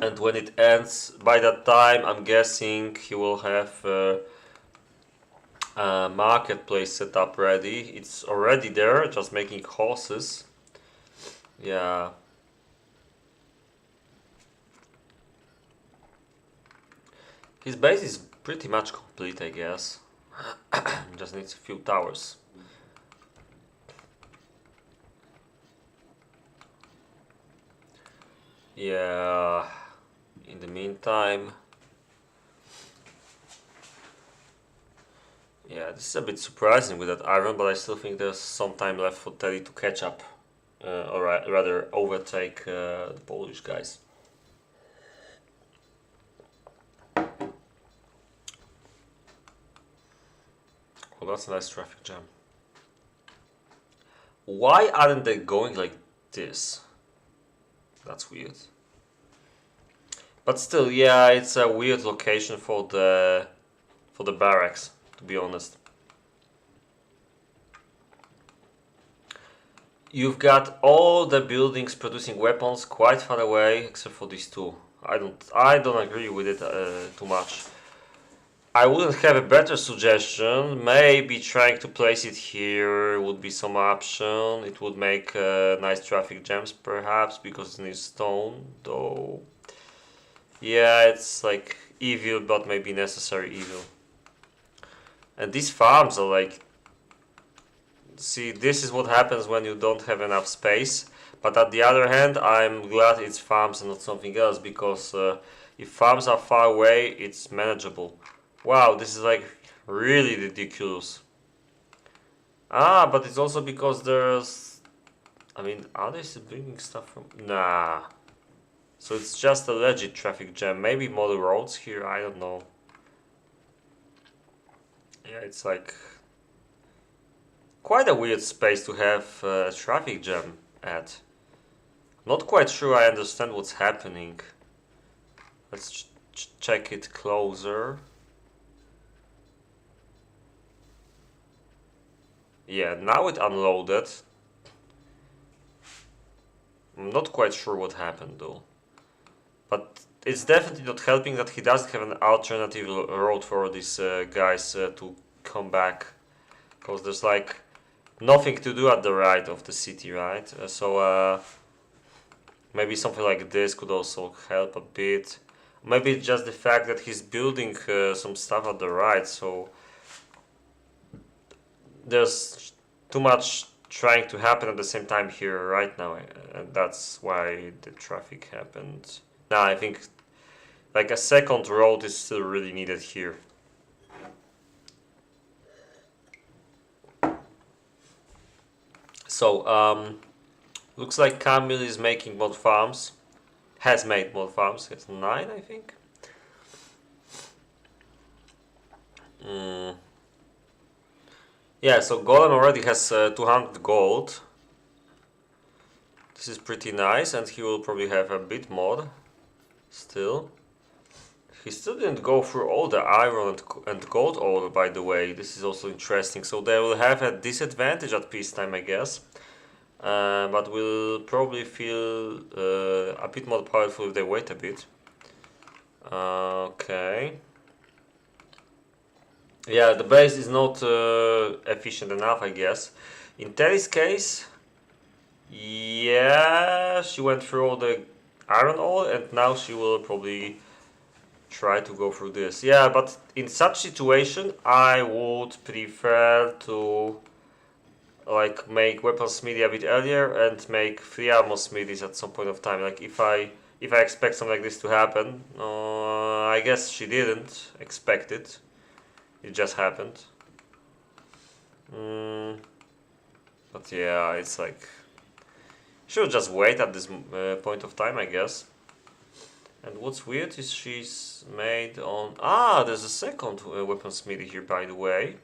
And when it ends, by that time, I'm guessing he will have a marketplace set up ready. It's already there, just making horses. Yeah. His base is pretty much complete, I guess. Just needs a few towers. Yeah. In the meantime, yeah, this is a bit surprising with that iron, but I still think there's some time left for Terry to catch up, or rather overtake the Polish guys. Well, that's a nice traffic jam. Why aren't they going like this? That's weird. But still, yeah, it's a weird location for the barracks, to be honest. You've got all the buildings producing weapons quite far away, except for these two. I don't agree with it too much. I wouldn't have a better suggestion. Maybe trying to place it here would be some option. It would make nice traffic jams, perhaps, because it's near stone, though. Yeah, it's like evil, but maybe necessary evil. And these farms are like, see, this is what happens when you don't have enough space. But on the other hand, I'm glad it's farms and not something else, because if farms are far away, it's manageable. Wow, this is like really ridiculous. Ah, but it's also because there's, I mean, are they still bringing stuff from? Nah. So it's just a legit traffic jam. Maybe model roads here, I don't know. Yeah, it's like quite a weird space to have a traffic jam at. Not quite sure I understand what's happening. Let's check it closer. Yeah, now it unloaded. I'm not quite sure what happened though. But it's definitely not helping that he doesn't have an alternative road for these guys to come back. Because there's like nothing to do at the right of the city, right? So maybe something like this could also help a bit. Maybe it's just the fact that he's building some stuff at the right, so there's too much trying to happen at the same time here right now, and that's why the traffic happened. Now I think like a second road is still really needed here. So looks like Kamil is making mod farms. Has made mod farms. He has 9, I think. Yeah, so Gollem already has 200 gold. This is pretty nice, and he will probably have a bit more still. He still didn't go through all the iron and gold ore, by the way. This is also interesting. So they will have a disadvantage at peacetime, I guess. But will probably feel a bit more powerful if they wait a bit. Okay. Yeah, the base is not efficient enough, I guess. In Terry's case, yeah, she went through all the iron ore, and now she will probably try to go through this. Yeah, but in such situation, I would prefer to like make weapons smithy a bit earlier and make 3 armor smithies at some point of time. Like if I expect something like this to happen, I guess she didn't expect it. It just happened. But yeah, it's like she'll just wait at this point of time, I guess. And what's weird is she's made on... Ah, there's a second weapon smithy here, by the way.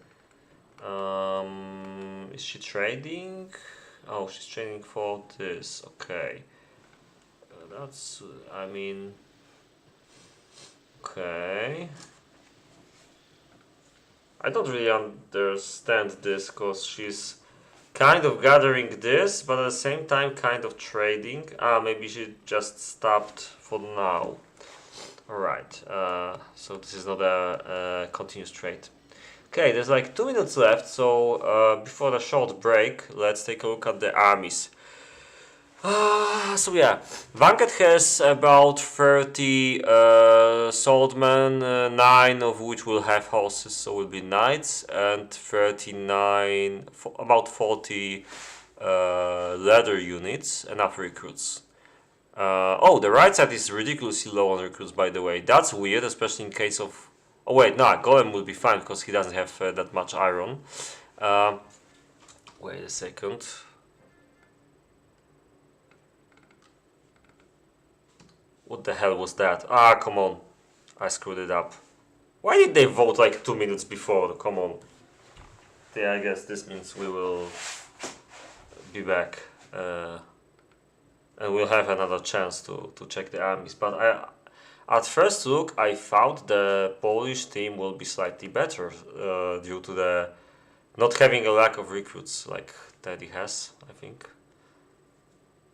Is she trading? Oh, she's trading for this. Okay. That's... I mean... Okay. I don't really understand this, because she's kind of gathering this, but at the same time kind of trading. Ah, maybe she just stopped for now. Alright, so this is not a continuous trade. Okay, there's like 2 minutes left, so before the short break, let's take a look at the armies. So yeah, Vangeth has about 30 swordmen, 9 of which will have horses, so will be knights, and 39, about 40 leather units, enough recruits. Oh, the right side is ridiculously low on recruits, by the way. That's weird, especially in case of... Oh wait, nah, Gollem will be fine because he doesn't have that much iron. Wait a second. What the hell was that? Ah, come on. I screwed it up. Why did they vote like 2 minutes before? Come on. Yeah, I guess this means we will be back. And we'll have another chance to check the armies. But at first look, I thought the Polish team will be slightly better due to the not having a lack of recruits like Teddy has, I think.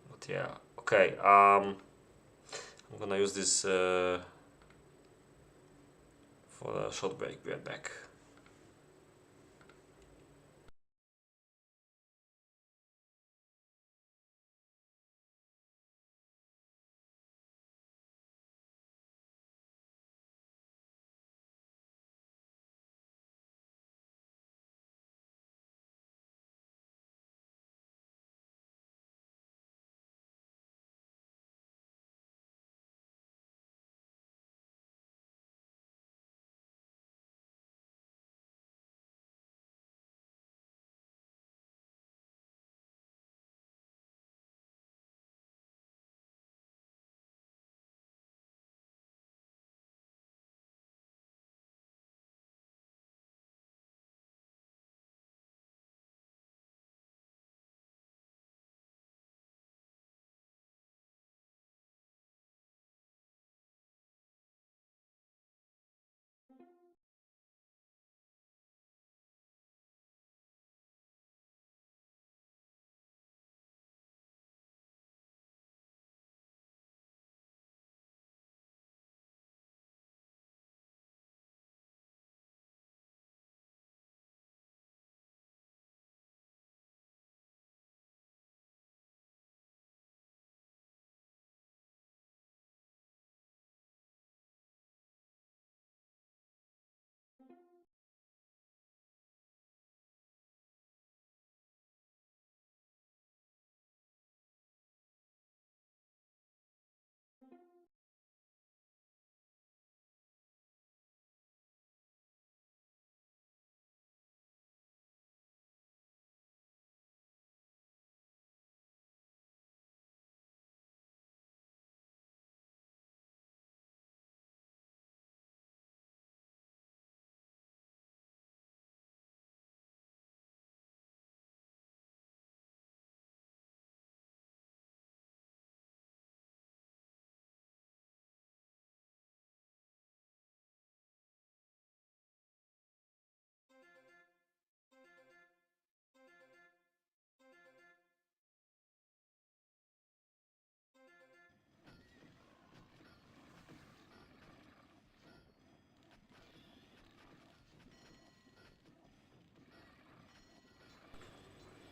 But yeah, okay. I'm gonna use this for a short break. Be right back.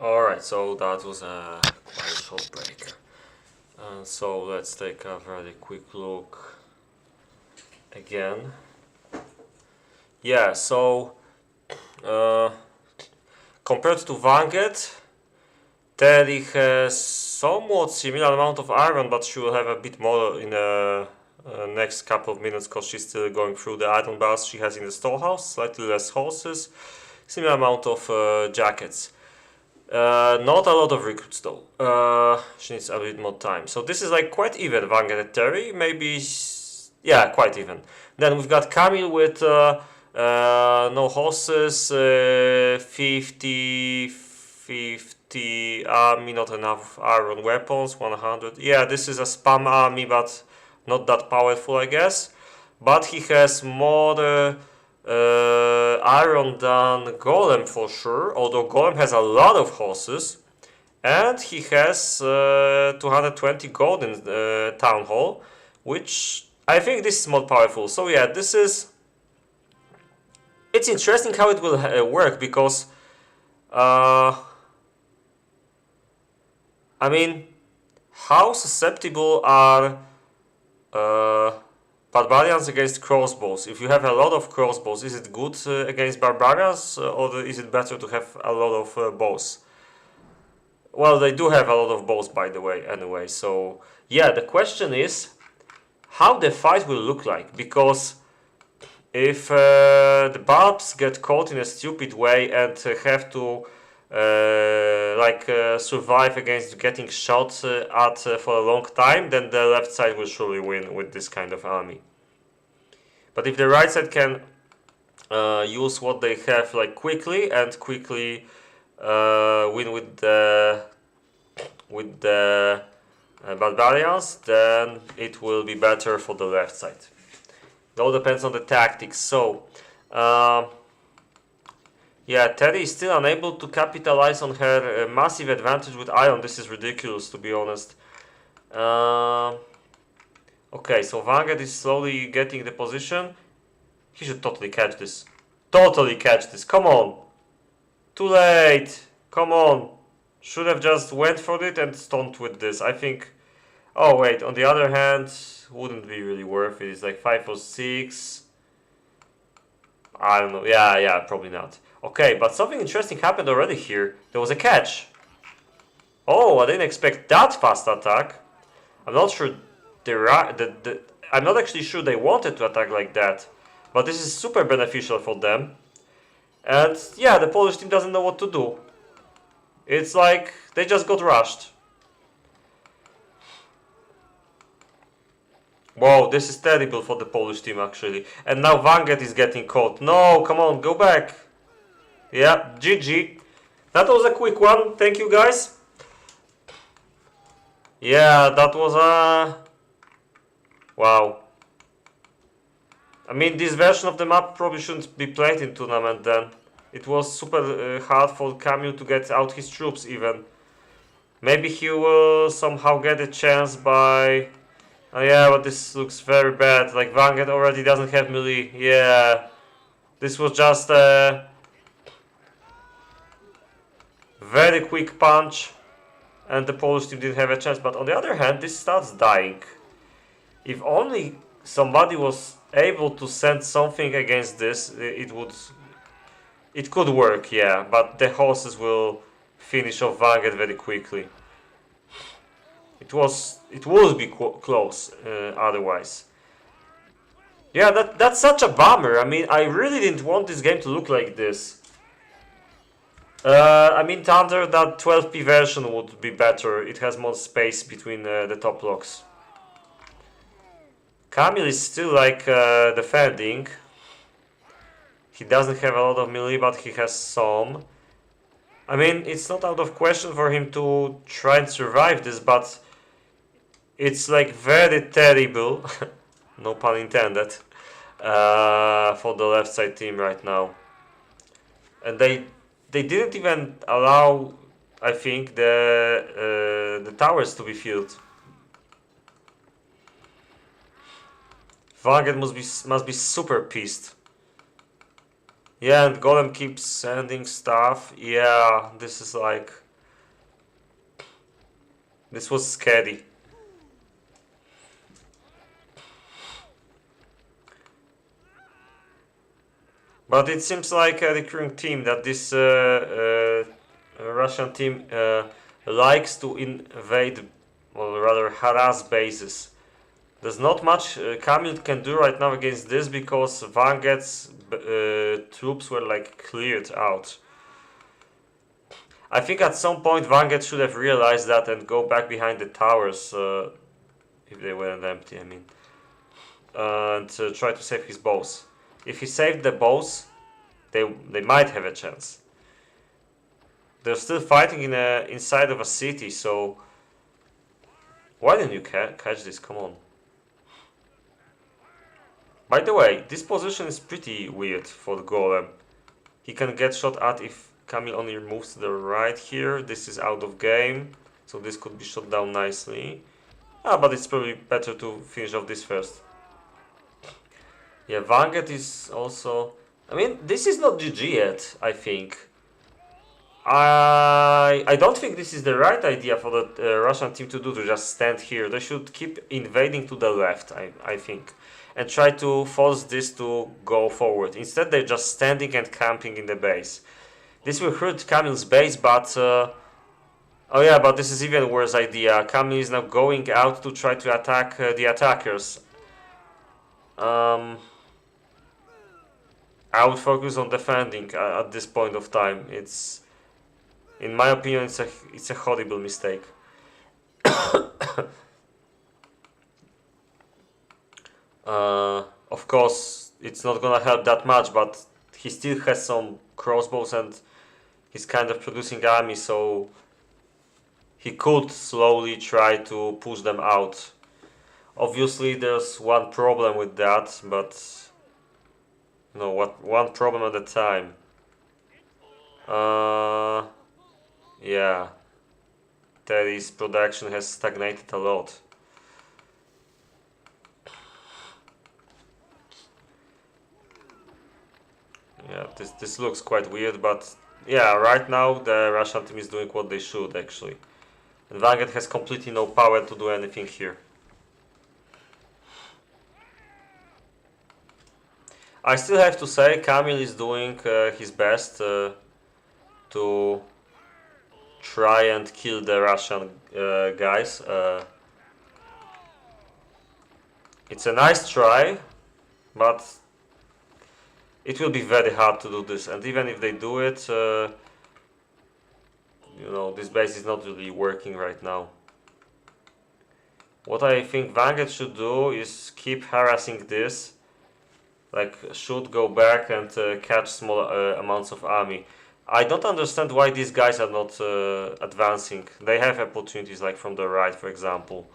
Alright, so that was a quite short break. So let's take a very quick look again. Yeah, so compared to Vangeth, Terri has somewhat similar amount of iron, but she will have a bit more in the next couple of minutes because she's still going through the iron bars she has in the storehouse. Slightly less horses, similar amount of jackets. Not a lot of recruits though. She needs a bit more time. So this is like quite even, Vangeth and Terri. Maybe, yeah, quite even. Then we've got Kamil with no horses, 50 army, not enough iron weapons, 100. Yeah, this is a spam army, but not that powerful, I guess. But he has more iron than Gollem for sure, although Gollem has a lot of horses. And he has 220 gold in Town Hall, which I think this is more powerful. So yeah, this is... It's interesting how it will work, because... I mean, how susceptible are barbarians against crossbows? If you have a lot of crossbows, is it good against barbarians, or is it better to have a lot of bows? Well, they do have a lot of bows, by the way, anyway. So yeah, the question is how the fight will look like, because if the barbs get caught in a stupid way and have to survive against getting shot at for a long time, then the left side will surely win with this kind of army. But if the right side can use what they have like quickly and quickly win with the barbarians, then it will be better for the left side. It all depends on the tactics. So yeah, Terri is still unable to capitalize on her massive advantage with iron. This is ridiculous, to be honest. Okay, so Vangeth is slowly getting the position. He should totally catch this. Totally catch this. Come on. Too late. Come on. Should have just went for it and stomped with this. I think... Oh, wait. On the other hand, wouldn't be really worth it. It's like 5 or 6. I don't know. Yeah, probably not. Okay, but something interesting happened already here. There was a catch. Oh, I didn't expect that fast attack. I'm not sure I'm not actually sure they wanted to attack like that. But this is super beneficial for them. And yeah, the Polish team doesn't know what to do. It's like they just got rushed. Wow, this is terrible for the Polish team actually. And now Vangeth is getting caught. No, come on, go back. Yeah, GG. That was a quick one. Thank you, guys. Yeah, that was a... Wow. I mean, this version of the map probably shouldn't be played in tournament then. It was super hard for Kamil to get out his troops even. Maybe he will somehow get a chance by... Oh yeah, but this looks very bad. Like, Vangeth already doesn't have melee. Yeah. This was just a very quick punch. And the Polish team didn't have a chance. But on the other hand, this starts dying. If only somebody was able to send something against this, it could work, yeah. But the horses will finish off Vangeth very quickly. It would be close otherwise. Yeah, that's such a bummer. I mean, I really didn't want this game to look like this. I mean, Thunder, that 12p version would be better. It has more space between the top blocks. Kamil is still like defending. He doesn't have a lot of melee, but he has some. I mean, it's not out of question for him to try and survive this, but it's like very terrible, no pun intended, for the left side team right now. And they didn't even allow, I think, the towers to be filled. Vangeth must be super pissed. Yeah, and Gollem keeps sending stuff. Yeah, this is like... This was scary. But it seems like a recurring theme that this Russian team likes to invade, or rather harass bases. There's not much Kamil can do right now against this, because Vangeth's troops were like cleared out. I think at some point Vangeth should have realized that and go back behind the towers, if they weren't empty, I mean, and try to save his bows. If he saved the bows, they might have a chance. They're still fighting inside of a city, so why didn't you catch this? Come on. By the way, this position is pretty weird for the Golem. He can get shot at if Kamil only moves to the right here. This is out of game, so this could be shot down nicely. But it's probably better to finish off this first. Yeah, Vangeth is also... I mean, this is not GG yet, I think. I don't think this is the right idea for the Russian team to do, to just stand here. They should keep invading to the left, I think. And try to force this to go forward. Instead, they're just standing and camping in the base. This will hurt Kamil's base, but... oh yeah, but this is even worse idea. Kamil is now going out to try to attack the attackers. I would focus on defending at this point of time. It's, in my opinion, it's a horrible mistake. Of course, it's not gonna help that much, but he still has some crossbows and he's kind of producing army, so he could slowly try to push them out. Obviously, there's one problem with that, but no, one problem at a time. Yeah, Terry's production has stagnated a lot. Yeah, this looks quite weird, but yeah, right now the Russian team is doing what they should actually. And Vangeth has completely no power to do anything here. I still have to say Kamil is doing his best to try and kill the Russian guys. It's a nice try, but it will be very hard to do this. And even if they do it, you know, this base is not really working right now. What I think Vangeth should do is keep harassing this. Like, should go back and catch small amounts of army. I don't understand why these guys are not advancing. They have opportunities, like from the right, for example.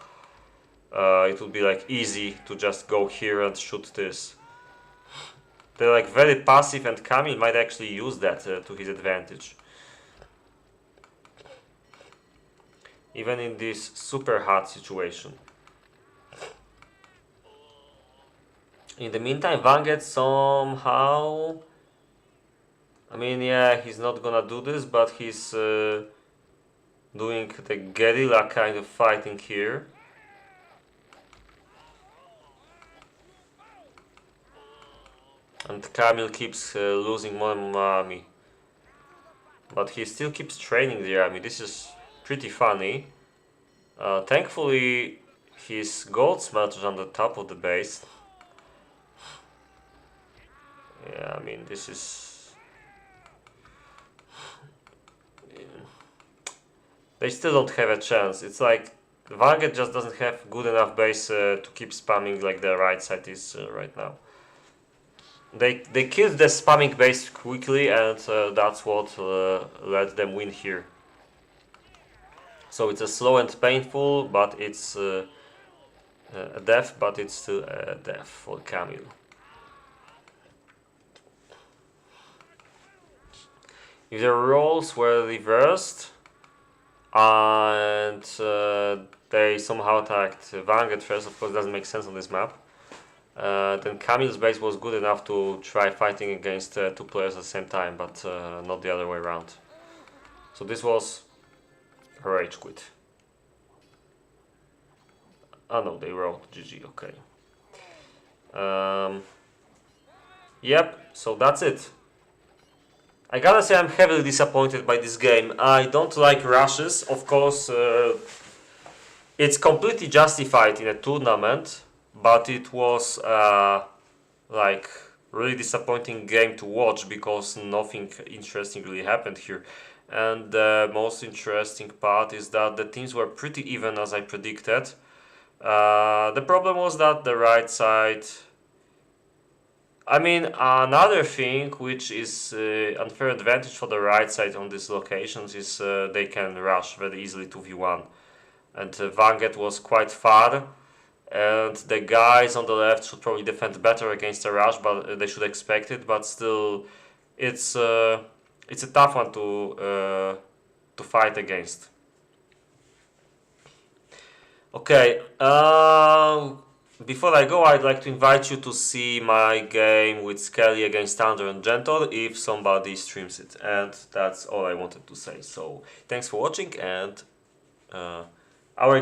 It would be like easy to just go here and shoot this. They're like very passive, and Kamil might actually use that to his advantage. Even in this super hard situation. In the meantime, Vangeth somehow... I mean, yeah, he's not gonna do this, but he's doing the guerrilla kind of fighting here. And Kamil keeps losing more and more army. But he still keeps training the army. This is pretty funny. Thankfully, his gold smelter is on the top of the base. Yeah, I mean, this is... They still don't have a chance. It's like Vangeth just doesn't have good enough base to keep spamming like the right side is right now. They killed the spamming base quickly, and that's what let them win here. So it's a slow and painful, but it's a death, but it's still a death for Kamil. If the roles were reversed and they somehow attacked Vangeth first, of course doesn't make sense on this map, then Kamil's base was good enough to try fighting against two players at the same time, but not the other way around. So this was a rage quit. Oh no, they wrote GG, okay. Yep, so that's it. I gotta say I'm heavily disappointed by this game. I don't like rushes. Of course, it's completely justified in a tournament, but it was like really disappointing game to watch because nothing interesting really happened here. And the most interesting part is that the teams were pretty even as I predicted. The problem was that the right side... I mean, another thing which is unfair advantage for the right side on these locations is they can rush very easily 2v1. And Vangeth was quite far, and the guys on the left should probably defend better against a rush, but they should expect it. But still, it's a tough one to fight against. Okay, before I go, I'd like to invite you to see my game with Skelly against Thunder and Gentle if somebody streams it. And that's all I wanted to say. So thanks for watching, and our